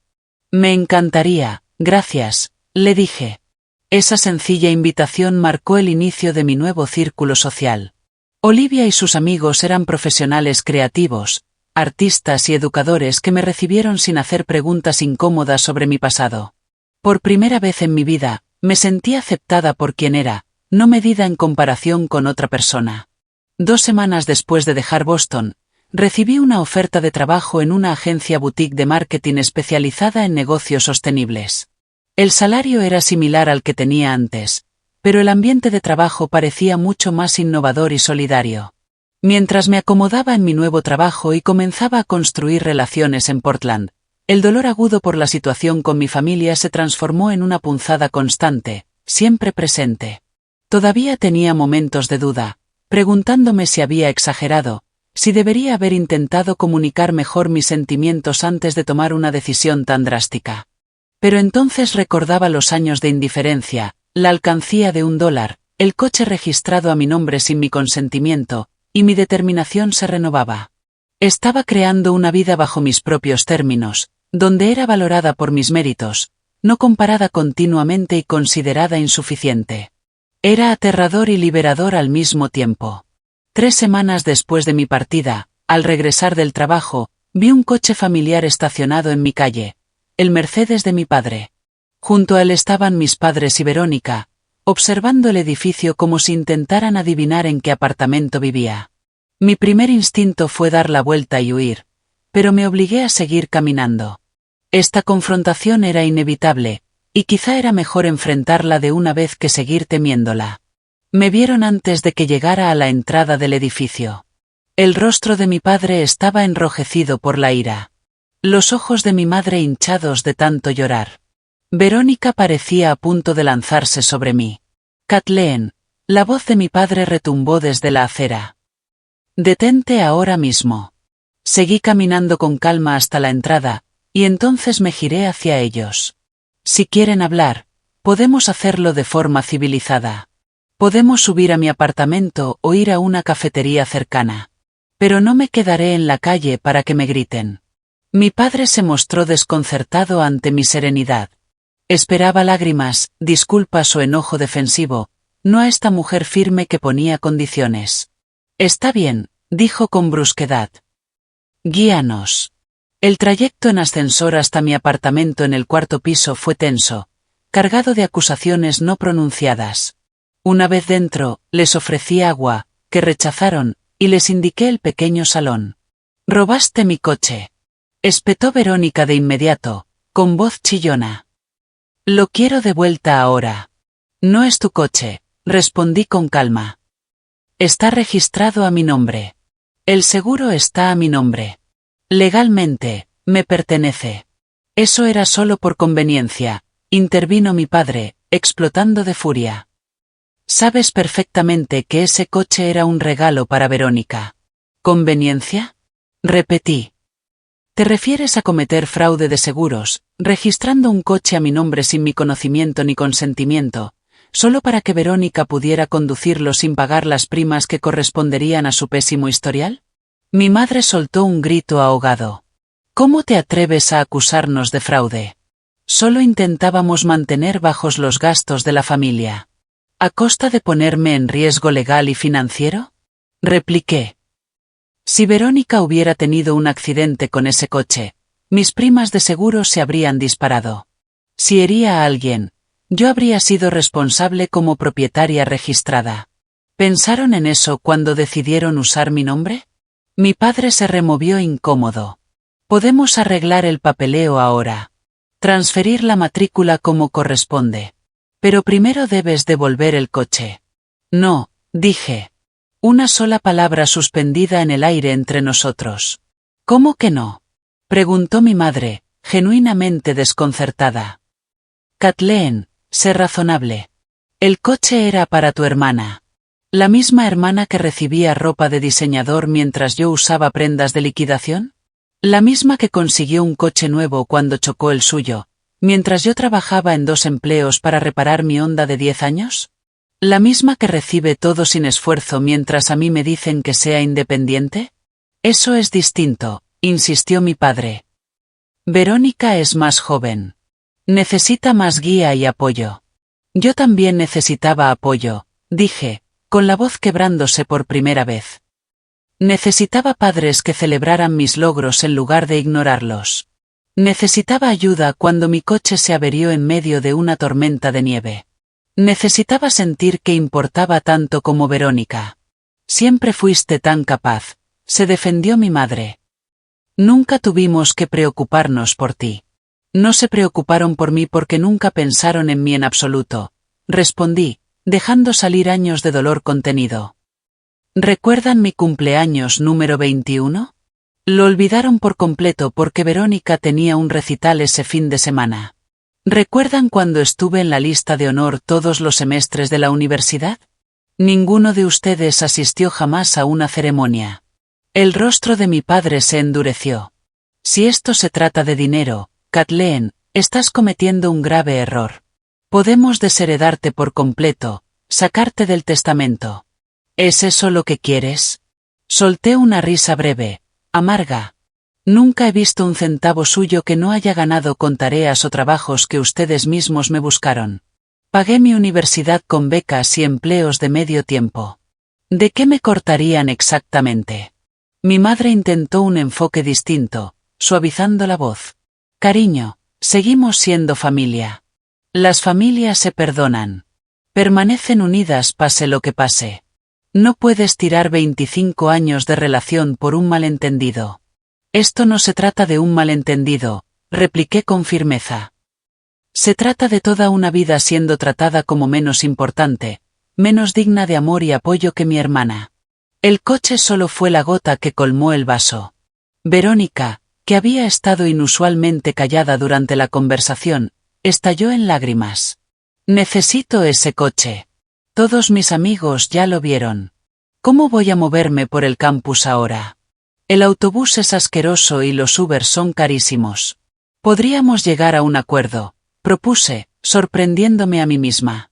Me encantaría, gracias, le dije. Esa sencilla invitación marcó el inicio de mi nuevo círculo social. Olivia y sus amigos eran profesionales creativos, artistas y educadores que me recibieron sin hacer preguntas incómodas sobre mi pasado. Por primera vez en mi vida, me sentí aceptada por quien era, no medida en comparación con otra persona. 2 semanas después de dejar Boston, recibí una oferta de trabajo en una agencia boutique de marketing especializada en negocios sostenibles. El salario era similar al que tenía antes, pero el ambiente de trabajo parecía mucho más innovador y solidario. Mientras me acomodaba en mi nuevo trabajo y comenzaba a construir relaciones en Portland, el dolor agudo por la situación con mi familia se transformó en una punzada constante, siempre presente. Todavía tenía momentos de duda, preguntándome si había exagerado, si debería haber intentado comunicar mejor mis sentimientos antes de tomar una decisión tan drástica. Pero entonces recordaba los años de indiferencia, la alcancía de $1, el coche registrado a mi nombre sin mi consentimiento, y mi determinación se renovaba. Estaba creando una vida bajo mis propios términos, donde era valorada por mis méritos, no comparada continuamente y considerada insuficiente. Era aterrador y liberador al mismo tiempo. 3 semanas después de mi partida, al regresar del trabajo, vi un coche familiar estacionado en mi calle, el Mercedes de mi padre. Junto a él estaban mis padres y Verónica, observando el edificio como si intentaran adivinar en qué apartamento vivía. Mi primer instinto fue dar la vuelta y huir, pero me obligué a seguir caminando. Esta confrontación era inevitable, y quizá era mejor enfrentarla de una vez que seguir temiéndola. Me vieron antes de que llegara a la entrada del edificio. El rostro de mi padre estaba enrojecido por la ira. Los ojos de mi madre hinchados de tanto llorar. Verónica parecía a punto de lanzarse sobre mí. Kathleen, la voz de mi padre retumbó desde la acera. Detente ahora mismo. Seguí caminando con calma hasta la entrada, y entonces me giré hacia ellos. Si quieren hablar, podemos hacerlo de forma civilizada. Podemos subir a mi apartamento o ir a una cafetería cercana. Pero no me quedaré en la calle para que me griten. Mi padre se mostró desconcertado ante mi serenidad. Esperaba lágrimas, disculpas o enojo defensivo, no a esta mujer firme que ponía condiciones. Está bien, dijo con brusquedad. Guíanos. El trayecto en ascensor hasta mi apartamento en el 4º piso fue tenso, cargado de acusaciones no pronunciadas. Una vez dentro, les ofrecí agua, que rechazaron, y les indiqué el pequeño salón. «Robaste mi coche», espetó Verónica de inmediato, con voz chillona. «Lo quiero de vuelta ahora». «No es tu coche», respondí con calma. «Está registrado a mi nombre. El seguro está a mi nombre. Legalmente, me pertenece». «Eso era solo por conveniencia», intervino mi padre, explotando de furia. «Sabes perfectamente que ese coche era un regalo para Verónica». «¿Conveniencia?», repetí. «¿Te refieres a cometer fraude de seguros, registrando un coche a mi nombre sin mi conocimiento ni consentimiento, solo para que Verónica pudiera conducirlo sin pagar las primas que corresponderían a su pésimo historial? Mi madre soltó un grito ahogado. ¿Cómo te atreves a acusarnos de fraude? Solo intentábamos mantener bajos los gastos de la familia. ¿A costa de ponerme en riesgo legal y financiero? Repliqué. Si Verónica hubiera tenido un accidente con ese coche, mis primas de seguro se habrían disparado. Si hería a alguien, yo habría sido responsable como propietaria registrada. ¿Pensaron en eso cuando decidieron usar mi nombre? Mi padre se removió incómodo. Podemos arreglar el papeleo ahora. Transferir la matrícula como corresponde. Pero primero debes devolver el coche. No, dije. Una sola palabra suspendida en el aire entre nosotros. ¿Cómo que no? Preguntó mi madre, genuinamente desconcertada. Kathleen, sé razonable. El coche era para tu hermana. ¿La misma hermana que recibía ropa de diseñador mientras yo usaba prendas de liquidación? ¿La misma que consiguió un coche nuevo cuando chocó el suyo, mientras yo trabajaba en 2 empleos para reparar mi Honda de 10 años? ¿La misma que recibe todo sin esfuerzo mientras a mí me dicen que sea independiente? Eso es distinto, insistió mi padre. Verónica es más joven. Necesita más guía y apoyo. Yo también necesitaba apoyo, dije, con la voz quebrándose por primera vez. Necesitaba padres que celebraran mis logros en lugar de ignorarlos. Necesitaba ayuda cuando mi coche se averió en medio de una tormenta de nieve. Necesitaba sentir que importaba tanto como Verónica. Siempre fuiste tan capaz, se defendió mi madre. Nunca tuvimos que preocuparnos por ti. No se preocuparon por mí porque nunca pensaron en mí en absoluto, respondí, dejando salir años de dolor contenido. ¿Recuerdan mi cumpleaños número 21? Lo olvidaron por completo porque Verónica tenía un recital ese fin de semana. ¿Recuerdan cuando estuve en la lista de honor todos los semestres de la universidad? Ninguno de ustedes asistió jamás a una ceremonia. El rostro de mi padre se endureció. Si esto se trata de dinero, Kathleen, estás cometiendo un grave error. Podemos desheredarte por completo, sacarte del testamento. ¿Es eso lo que quieres? Solté una risa breve, amarga. Nunca he visto un centavo suyo que no haya ganado con tareas o trabajos que ustedes mismos me buscaron. Pagué mi universidad con becas y empleos de medio tiempo. ¿De qué me cortarían exactamente? Mi madre intentó un enfoque distinto, suavizando la voz. Cariño, seguimos siendo familia. Las familias se perdonan. Permanecen unidas pase lo que pase. No puedes tirar 25 años de relación por un malentendido. Esto no se trata de un malentendido, repliqué con firmeza. Se trata de toda una vida siendo tratada como menos importante, menos digna de amor y apoyo que mi hermana. El coche solo fue la gota que colmó el vaso. Verónica, que había estado inusualmente callada durante la conversación, estalló en lágrimas. Necesito ese coche. Todos mis amigos ya lo vieron. ¿Cómo voy a moverme por el campus ahora? El autobús es asqueroso y los Ubers son carísimos. Podríamos llegar a un acuerdo, propuse, sorprendiéndome a mí misma.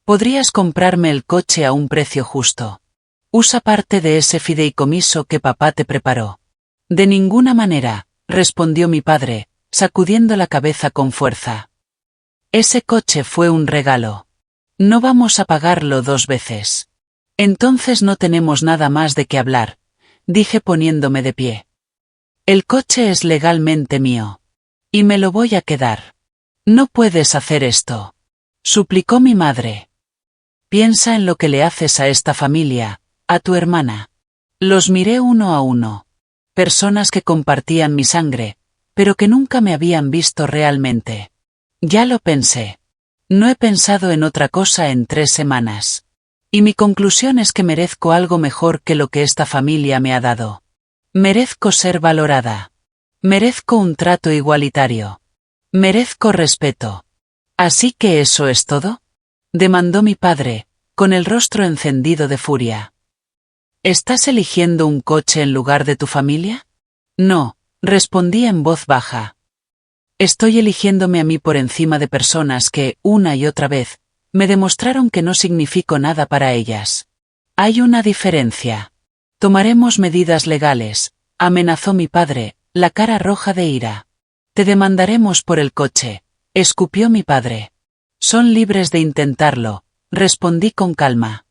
Podrías comprarme el coche a un precio justo. Usa parte de ese fideicomiso que papá te preparó. De ninguna manera, respondió mi padre, sacudiendo la cabeza con fuerza. Ese coche fue un regalo. No vamos a pagarlo 2 veces. Entonces no tenemos nada más de qué hablar, dije poniéndome de pie. El coche es legalmente mío. Y me lo voy a quedar. No puedes hacer esto, suplicó mi madre. Piensa en lo que le haces a esta familia, a tu hermana. Los miré uno a uno. Personas que compartían mi sangre, pero que nunca me habían visto realmente. Ya lo pensé. No he pensado en otra cosa en 3 semanas. Y mi conclusión es que merezco algo mejor que lo que esta familia me ha dado. Merezco ser valorada. Merezco un trato igualitario. Merezco respeto. ¿Así que eso es todo? Demandó mi padre, con el rostro encendido de furia. ¿Estás eligiendo un coche en lugar de tu familia? No, respondí en voz baja. Estoy eligiéndome a mí por encima de personas que, una y otra vez, Me demostraron que no significo nada para ellas. Hay una diferencia. Tomaremos medidas legales, amenazó mi padre, la cara roja de ira. Te demandaremos por el coche, escupió mi padre. Son libres de intentarlo, respondí con calma.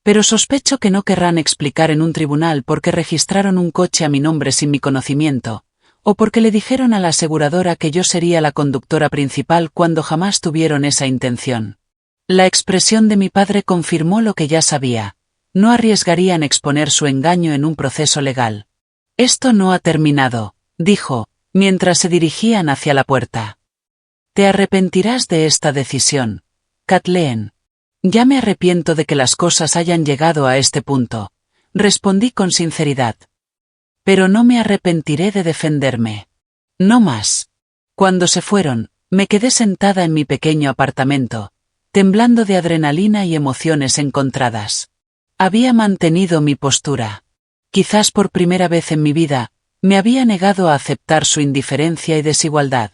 Pero sospecho que no querrán explicar en un tribunal por qué registraron un coche a mi nombre sin mi conocimiento, o porque le dijeron a la aseguradora que yo sería la conductora principal cuando jamás tuvieron esa intención. La expresión de mi padre confirmó lo que ya sabía. No arriesgarían exponer su engaño en un proceso legal. Esto no ha terminado, dijo, mientras se dirigían hacia la puerta. Te arrepentirás de esta decisión, Kathleen. Ya me arrepiento de que las cosas hayan llegado a este punto, respondí con sinceridad. Pero no me arrepentiré de defenderme. No más. Cuando se fueron, me quedé sentada en mi pequeño apartamento, temblando de adrenalina y emociones encontradas. Había mantenido mi postura. Quizás por primera vez en mi vida, me había negado a aceptar su indiferencia y desigualdad.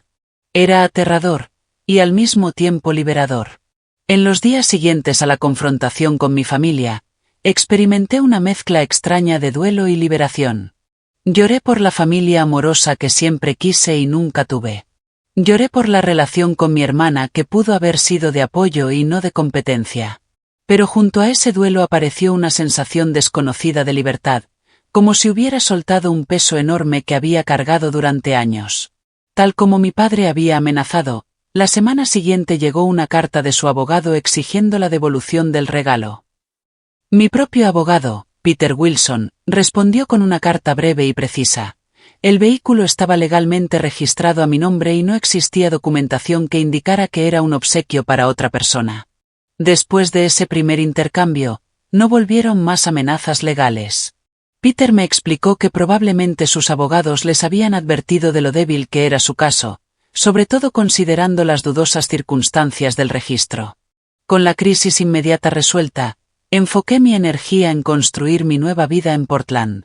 Era aterrador, y al mismo tiempo liberador. En los días siguientes a la confrontación con mi familia, experimenté una mezcla extraña de duelo y liberación. Lloré por la familia amorosa que siempre quise y nunca tuve. Lloré por la relación con mi hermana que pudo haber sido de apoyo y no de competencia. Pero junto a ese duelo apareció una sensación desconocida de libertad, como si hubiera soltado un peso enorme que había cargado durante años. Tal como mi padre había amenazado, la semana siguiente llegó una carta de su abogado exigiendo la devolución del regalo. Mi propio abogado, Peter Wilson, respondió con una carta breve y precisa. El vehículo estaba legalmente registrado a mi nombre y no existía documentación que indicara que era un obsequio para otra persona. Después de ese primer intercambio, no volvieron más amenazas legales. Peter me explicó que probablemente sus abogados les habían advertido de lo débil que era su caso, sobre todo considerando las dudosas circunstancias del registro. Con la crisis inmediata resuelta, enfoqué mi energía en construir mi nueva vida en Portland.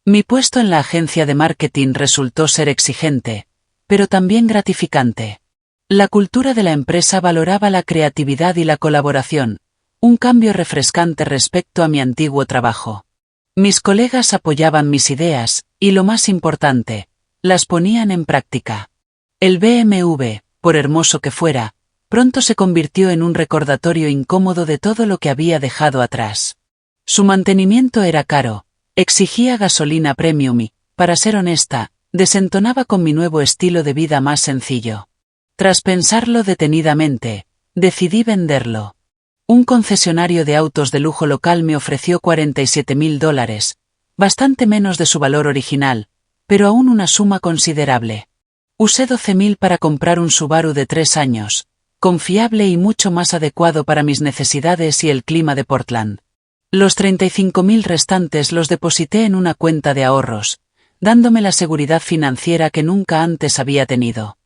Mi puesto en la agencia de marketing resultó ser exigente, pero también gratificante. La cultura de la empresa valoraba la creatividad y la colaboración, un cambio refrescante respecto a mi antiguo trabajo. Mis colegas apoyaban mis ideas, y lo más importante, las ponían en práctica. El BMW, por hermoso que fuera, pronto se convirtió en un recordatorio incómodo de todo lo que había dejado atrás. Su mantenimiento era caro, exigía gasolina premium y, para ser honesta, desentonaba con mi nuevo estilo de vida más sencillo. Tras pensarlo detenidamente, decidí venderlo. Un concesionario de autos de lujo local me ofreció $47,000, bastante menos de su valor original, pero aún una suma considerable. Usé $12,000 para comprar un Subaru de 3 años, confiable y mucho más adecuado para mis necesidades y el clima de Portland. Los $35,000 restantes los deposité en una cuenta de ahorros, dándome la seguridad financiera que nunca antes había tenido.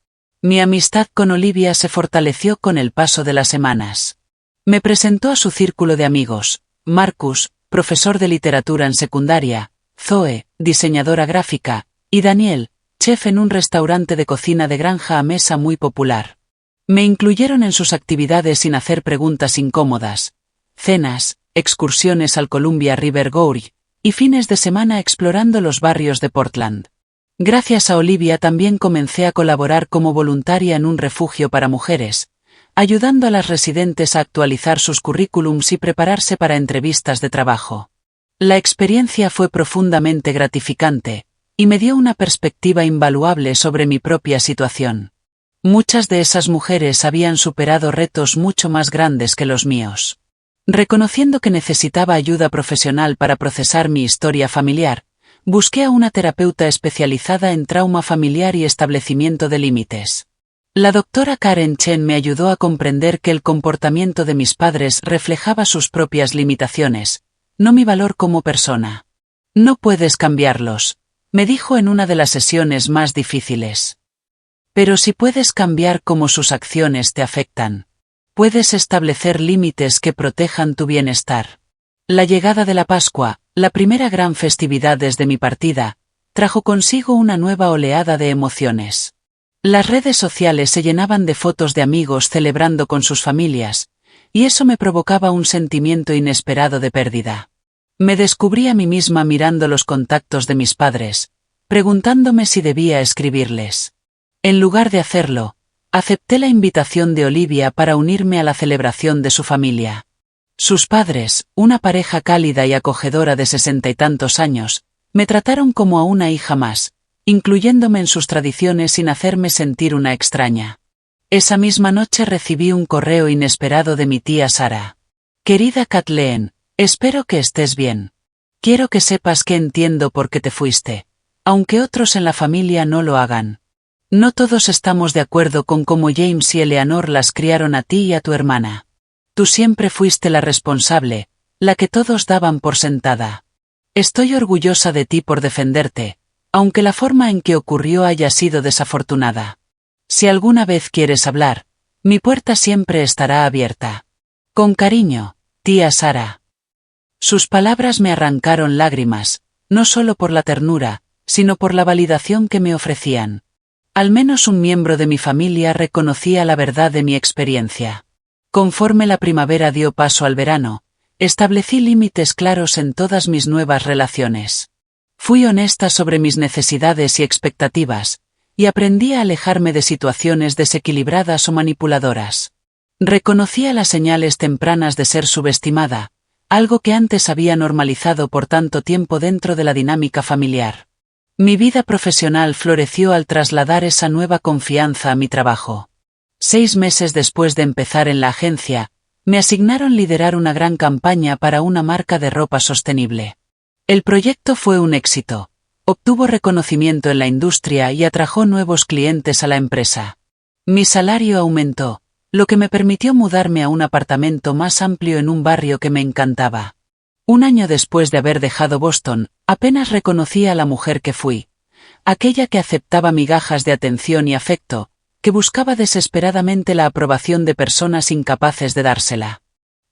Mi amistad con Olivia se fortaleció con el paso de las semanas. Me presentó a su círculo de amigos, Marcus, profesor de literatura en secundaria, Zoe, diseñadora gráfica, y Daniel, chef en un restaurante de cocina de granja a mesa muy popular. Me incluyeron en sus actividades sin hacer preguntas incómodas, cenas, excursiones al Columbia River Gorge, y fines de semana explorando los barrios de Portland. Gracias a Olivia también comencé a colaborar como voluntaria en un refugio para mujeres, ayudando a las residentes a actualizar sus currículums y prepararse para entrevistas de trabajo. La experiencia fue profundamente gratificante, y me dio una perspectiva invaluable sobre mi propia situación. Muchas de esas mujeres habían superado retos mucho más grandes que los míos. Reconociendo que necesitaba ayuda profesional para procesar mi historia familiar, busqué a una terapeuta especializada en trauma familiar y establecimiento de límites. La doctora Karen Chen me ayudó a comprender que el comportamiento de mis padres reflejaba sus propias limitaciones, no mi valor como persona. No puedes cambiarlos, me dijo en una de las sesiones más difíciles. Pero sí puedes cambiar cómo sus acciones te afectan. Puedes establecer límites que protejan tu bienestar. La llegada de la Pascua, la primera gran festividad desde mi partida, trajo consigo una nueva oleada de emociones. Las redes sociales se llenaban de fotos de amigos celebrando con sus familias, y eso me provocaba un sentimiento inesperado de pérdida. Me descubrí a mí misma mirando los contactos de mis padres, preguntándome si debía escribirles. En lugar de hacerlo, acepté la invitación de Olivia para unirme a la celebración de su familia. Sus padres, una pareja cálida y acogedora de 60 y tantos años, me trataron como a una hija más, incluyéndome en sus tradiciones sin hacerme sentir una extraña. Esa misma noche recibí un correo inesperado de mi tía Sara. Querida Kathleen, espero que estés bien. Quiero que sepas que entiendo por qué te fuiste, aunque otros en la familia no lo hagan. No todos estamos de acuerdo con cómo James y Eleanor las criaron a ti y a tu hermana. Tú siempre fuiste la responsable, la que todos daban por sentada. Estoy orgullosa de ti por defenderte, aunque la forma en que ocurrió haya sido desafortunada. Si alguna vez quieres hablar, mi puerta siempre estará abierta. Con cariño, tía Sara. Sus palabras me arrancaron lágrimas, no solo por la ternura, sino por la validación que me ofrecían. Al menos un miembro de mi familia reconocía la verdad de mi experiencia. Conforme la primavera dio paso al verano, establecí límites claros en todas mis nuevas relaciones. Fui honesta sobre mis necesidades y expectativas, y aprendí a alejarme de situaciones desequilibradas o manipuladoras. Reconocía las señales tempranas de ser subestimada, algo que antes había normalizado por tanto tiempo dentro de la dinámica familiar. Mi vida profesional floreció al trasladar esa nueva confianza a mi trabajo. 6 meses después de empezar en la agencia, me asignaron liderar una gran campaña para una marca de ropa sostenible. El proyecto fue un éxito, obtuvo reconocimiento en la industria y atrajo nuevos clientes a la empresa. Mi salario aumentó, lo que me permitió mudarme a un apartamento más amplio en un barrio que me encantaba. Un año después de haber dejado Boston, apenas reconocí a la mujer que fui, aquella que aceptaba migajas de atención y afecto, que buscaba desesperadamente la aprobación de personas incapaces de dársela.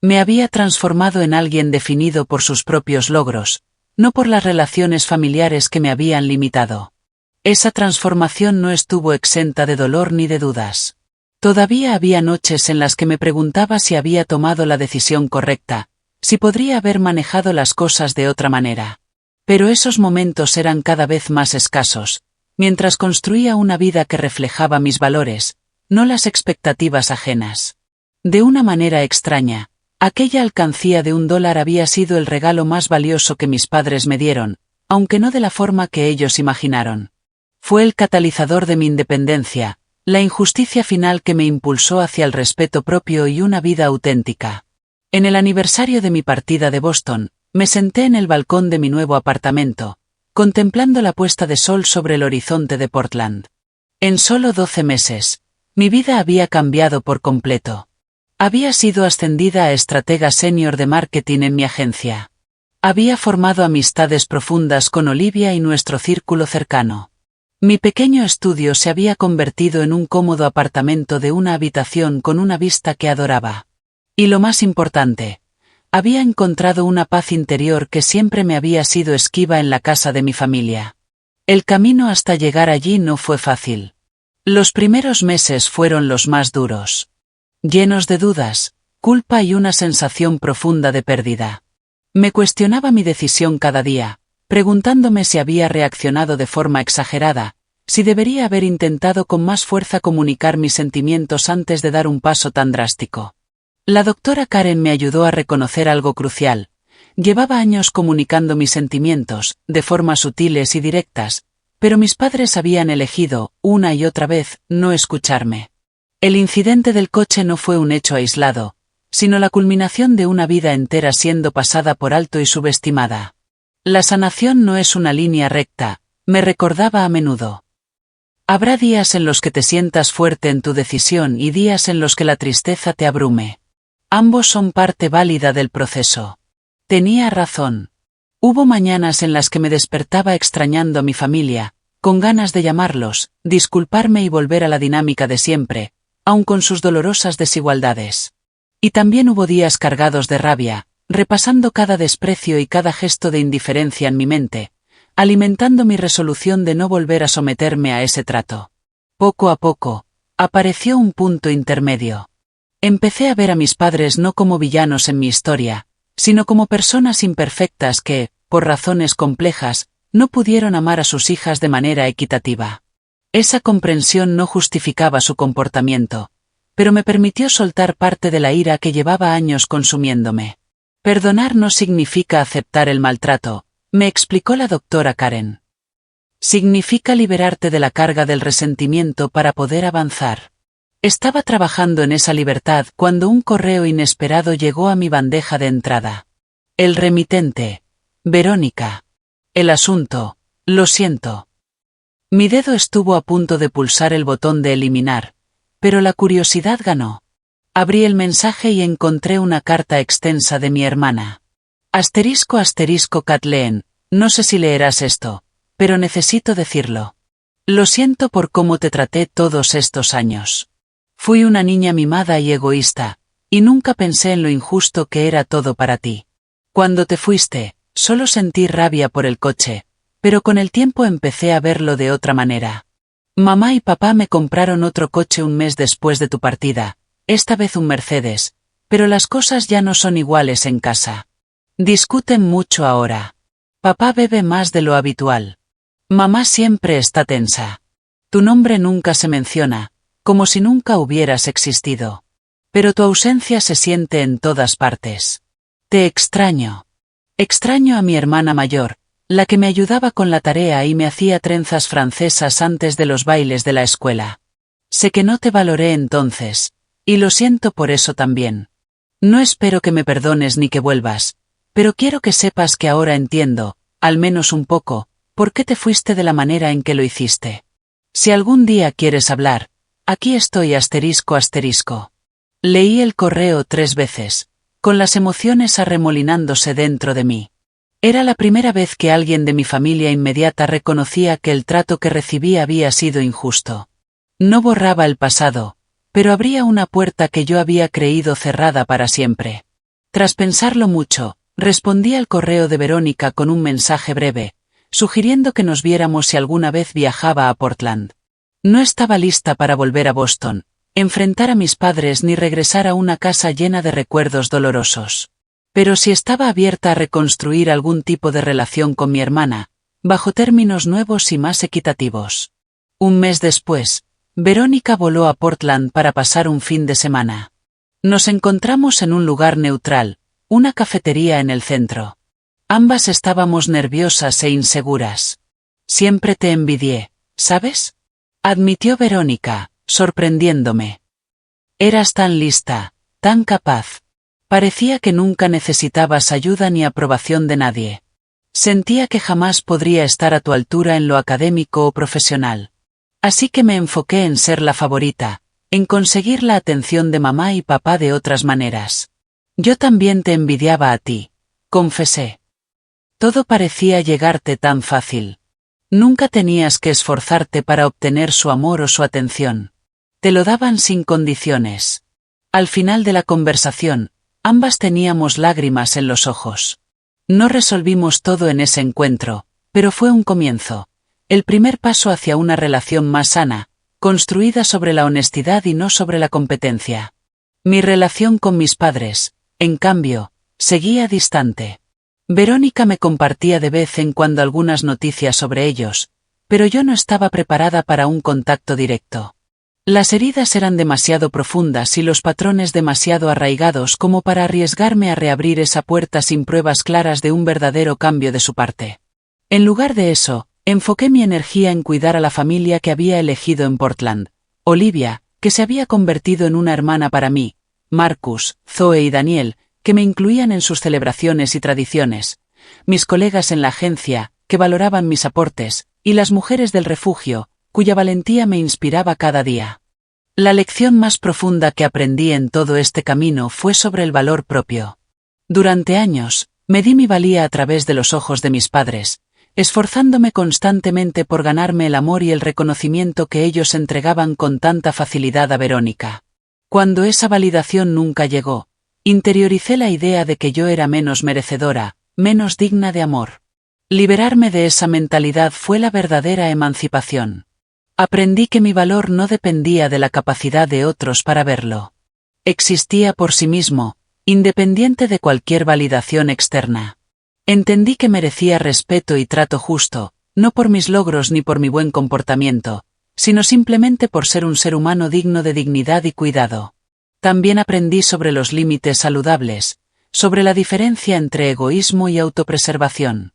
Me había transformado en alguien definido por sus propios logros, no por las relaciones familiares que me habían limitado. Esa transformación no estuvo exenta de dolor ni de dudas. Todavía había noches en las que me preguntaba si había tomado la decisión correcta, si podría haber manejado las cosas de otra manera. Pero esos momentos eran cada vez más escasos, mientras construía una vida que reflejaba mis valores, no las expectativas ajenas. De una manera extraña, aquella alcancía de $1 había sido el regalo más valioso que mis padres me dieron, aunque no de la forma que ellos imaginaron. Fue el catalizador de mi independencia, la injusticia final que me impulsó hacia el respeto propio y una vida auténtica. En el aniversario de mi partida de Boston, me senté en el balcón de mi nuevo apartamento, contemplando la puesta de sol sobre el horizonte de Portland. En solo 12 meses, mi vida había cambiado por completo. Había sido ascendida a estratega senior de marketing en mi agencia. Había formado amistades profundas con Olivia y nuestro círculo cercano. Mi pequeño estudio se había convertido en un cómodo apartamento de una habitación con una vista que adoraba. Y lo más importante, había encontrado una paz interior que siempre me había sido esquiva en la casa de mi familia. El camino hasta llegar allí no fue fácil. Los primeros meses fueron los más duros. Llenos de dudas, culpa y una sensación profunda de pérdida. Me cuestionaba mi decisión cada día, preguntándome si había reaccionado de forma exagerada, si debería haber intentado con más fuerza comunicar mis sentimientos antes de dar un paso tan drástico. La doctora Karen me ayudó a reconocer algo crucial. Llevaba años comunicando mis sentimientos, de formas sutiles y directas, pero mis padres habían elegido, una y otra vez, no escucharme. El incidente del coche no fue un hecho aislado, sino la culminación de una vida entera siendo pasada por alto y subestimada. La sanación no es una línea recta, me recordaba a menudo. Habrá días en los que te sientas fuerte en tu decisión y días en los que la tristeza te abrume. Ambos son parte válida del proceso. Tenía razón. Hubo mañanas en las que me despertaba extrañando a mi familia, con ganas de llamarlos, disculparme y volver a la dinámica de siempre, aun con sus dolorosas desigualdades. Y también hubo días cargados de rabia, repasando cada desprecio y cada gesto de indiferencia en mi mente, alimentando mi resolución de no volver a someterme a ese trato. Poco a poco, apareció un punto intermedio. Empecé a ver a mis padres no como villanos en mi historia, sino como personas imperfectas que, por razones complejas, no pudieron amar a sus hijas de manera equitativa. Esa comprensión no justificaba su comportamiento, pero me permitió soltar parte de la ira que llevaba años consumiéndome. Perdonar no significa aceptar el maltrato, me explicó la doctora Karen. Significa liberarte de la carga del resentimiento para poder avanzar. Estaba trabajando en esa libertad cuando un correo inesperado llegó a mi bandeja de entrada. El remitente. Verónica. El asunto. Lo siento. Mi dedo estuvo a punto de pulsar el botón de eliminar, pero la curiosidad ganó. Abrí el mensaje y encontré una carta extensa de mi hermana. *** Kathleen, no sé si leerás esto, pero necesito decirlo. Lo siento por cómo te traté todos estos años. Fui una niña mimada y egoísta, y nunca pensé en lo injusto que era todo para ti. Cuando te fuiste, solo sentí rabia por el coche, pero con el tiempo empecé a verlo de otra manera. Mamá y papá me compraron otro coche un mes después de tu partida, esta vez un Mercedes, pero las cosas ya no son iguales en casa. Discuten mucho ahora. Papá bebe más de lo habitual. Mamá siempre está tensa. Tu nombre nunca se menciona, como si nunca hubieras existido. Pero tu ausencia se siente en todas partes. Te extraño. Extraño a mi hermana mayor, la que me ayudaba con la tarea y me hacía trenzas francesas antes de los bailes de la escuela. Sé que no te valoré entonces, y lo siento por eso también. No espero que me perdones ni que vuelvas, pero quiero que sepas que ahora entiendo, al menos un poco, por qué te fuiste de la manera en que lo hiciste. Si algún día quieres hablar, aquí estoy ***. Leí el correo 3 veces, con las emociones arremolinándose dentro de mí. Era la primera vez que alguien de mi familia inmediata reconocía que el trato que recibí había sido injusto. No borraba el pasado, pero abría una puerta que yo había creído cerrada para siempre. Tras pensarlo mucho, respondí al correo de Verónica con un mensaje breve, sugiriendo que nos viéramos si alguna vez viajaba a Portland. No estaba lista para volver a Boston, enfrentar a mis padres ni regresar a una casa llena de recuerdos dolorosos. Pero sí estaba abierta a reconstruir algún tipo de relación con mi hermana, bajo términos nuevos y más equitativos. Un mes después, Verónica voló a Portland para pasar un fin de semana. Nos encontramos en un lugar neutral, una cafetería en el centro. Ambas estábamos nerviosas e inseguras. Siempre te envidié, ¿sabes? Admitió Verónica, sorprendiéndome. Eras tan lista, tan capaz. Parecía que nunca necesitabas ayuda ni aprobación de nadie. Sentía que jamás podría estar a tu altura en lo académico o profesional. Así que me enfoqué en ser la favorita, en conseguir la atención de mamá y papá de otras maneras. Yo también te envidiaba a ti, confesé. Todo parecía llegarte tan fácil. Nunca tenías que esforzarte para obtener su amor o su atención. Te lo daban sin condiciones. Al final de la conversación, ambas teníamos lágrimas en los ojos. No resolvimos todo en ese encuentro, pero fue un comienzo, el primer paso hacia una relación más sana, construida sobre la honestidad y no sobre la competencia. Mi relación con mis padres, en cambio, seguía distante. Verónica me compartía de vez en cuando algunas noticias sobre ellos, pero yo no estaba preparada para un contacto directo. Las heridas eran demasiado profundas y los patrones demasiado arraigados como para arriesgarme a reabrir esa puerta sin pruebas claras de un verdadero cambio de su parte. En lugar de eso, enfoqué mi energía en cuidar a la familia que había elegido en Portland. Olivia, que se había convertido en una hermana para mí, Marcus, Zoe y Daniel, que me incluían en sus celebraciones y tradiciones, mis colegas en la agencia, que valoraban mis aportes, y las mujeres del refugio, cuya valentía me inspiraba cada día. La lección más profunda que aprendí en todo este camino fue sobre el valor propio. Durante años, medí mi valía a través de los ojos de mis padres, esforzándome constantemente por ganarme el amor y el reconocimiento que ellos entregaban con tanta facilidad a Verónica. Cuando esa validación nunca llegó, interioricé la idea de que yo era menos merecedora, menos digna de amor. Liberarme de esa mentalidad fue la verdadera emancipación. Aprendí que mi valor no dependía de la capacidad de otros para verlo. Existía por sí mismo, independiente de cualquier validación externa. Entendí que merecía respeto y trato justo, no por mis logros ni por mi buen comportamiento, sino simplemente por ser un ser humano digno de dignidad y cuidado. También aprendí sobre los límites saludables, sobre la diferencia entre egoísmo y autopreservación.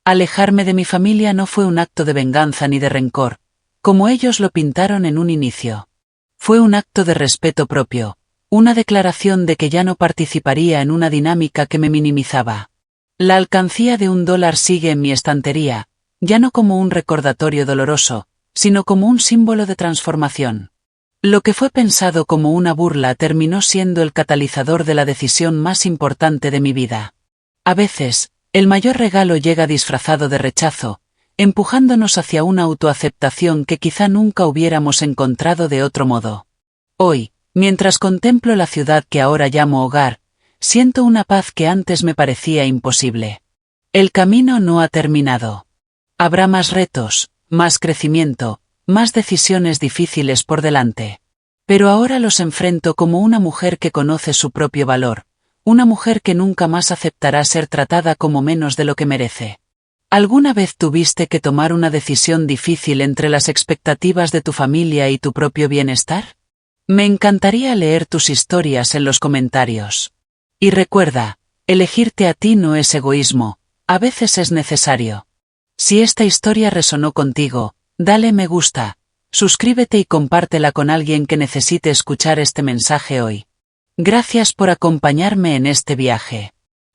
Alejarme de mi familia no fue un acto de venganza ni de rencor, como ellos lo pintaron en un inicio. Fue un acto de respeto propio, una declaración de que ya no participaría en una dinámica que me minimizaba. La alcancía de $1 sigue en mi estantería, ya no como un recordatorio doloroso, sino como un símbolo de transformación. Lo que fue pensado como una burla terminó siendo el catalizador de la decisión más importante de mi vida. A veces, el mayor regalo llega disfrazado de rechazo, empujándonos hacia una autoaceptación que quizá nunca hubiéramos encontrado de otro modo. Hoy, mientras contemplo la ciudad que ahora llamo hogar, siento una paz que antes me parecía imposible. El camino no ha terminado. Habrá más retos, más crecimiento, más decisiones difíciles por delante. Pero ahora los enfrento como una mujer que conoce su propio valor, una mujer que nunca más aceptará ser tratada como menos de lo que merece. ¿Alguna vez tuviste que tomar una decisión difícil entre las expectativas de tu familia y tu propio bienestar? Me encantaría leer tus historias en los comentarios. Y recuerda, elegirte a ti no es egoísmo, a veces es necesario. Si esta historia resonó contigo, dale me gusta, suscríbete y compártela con alguien que necesite escuchar este mensaje hoy. Gracias por acompañarme en este viaje.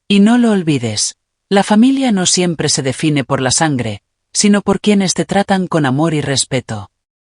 Y no lo olvides, la familia no siempre se define por la sangre, sino por quienes te tratan con amor y respeto.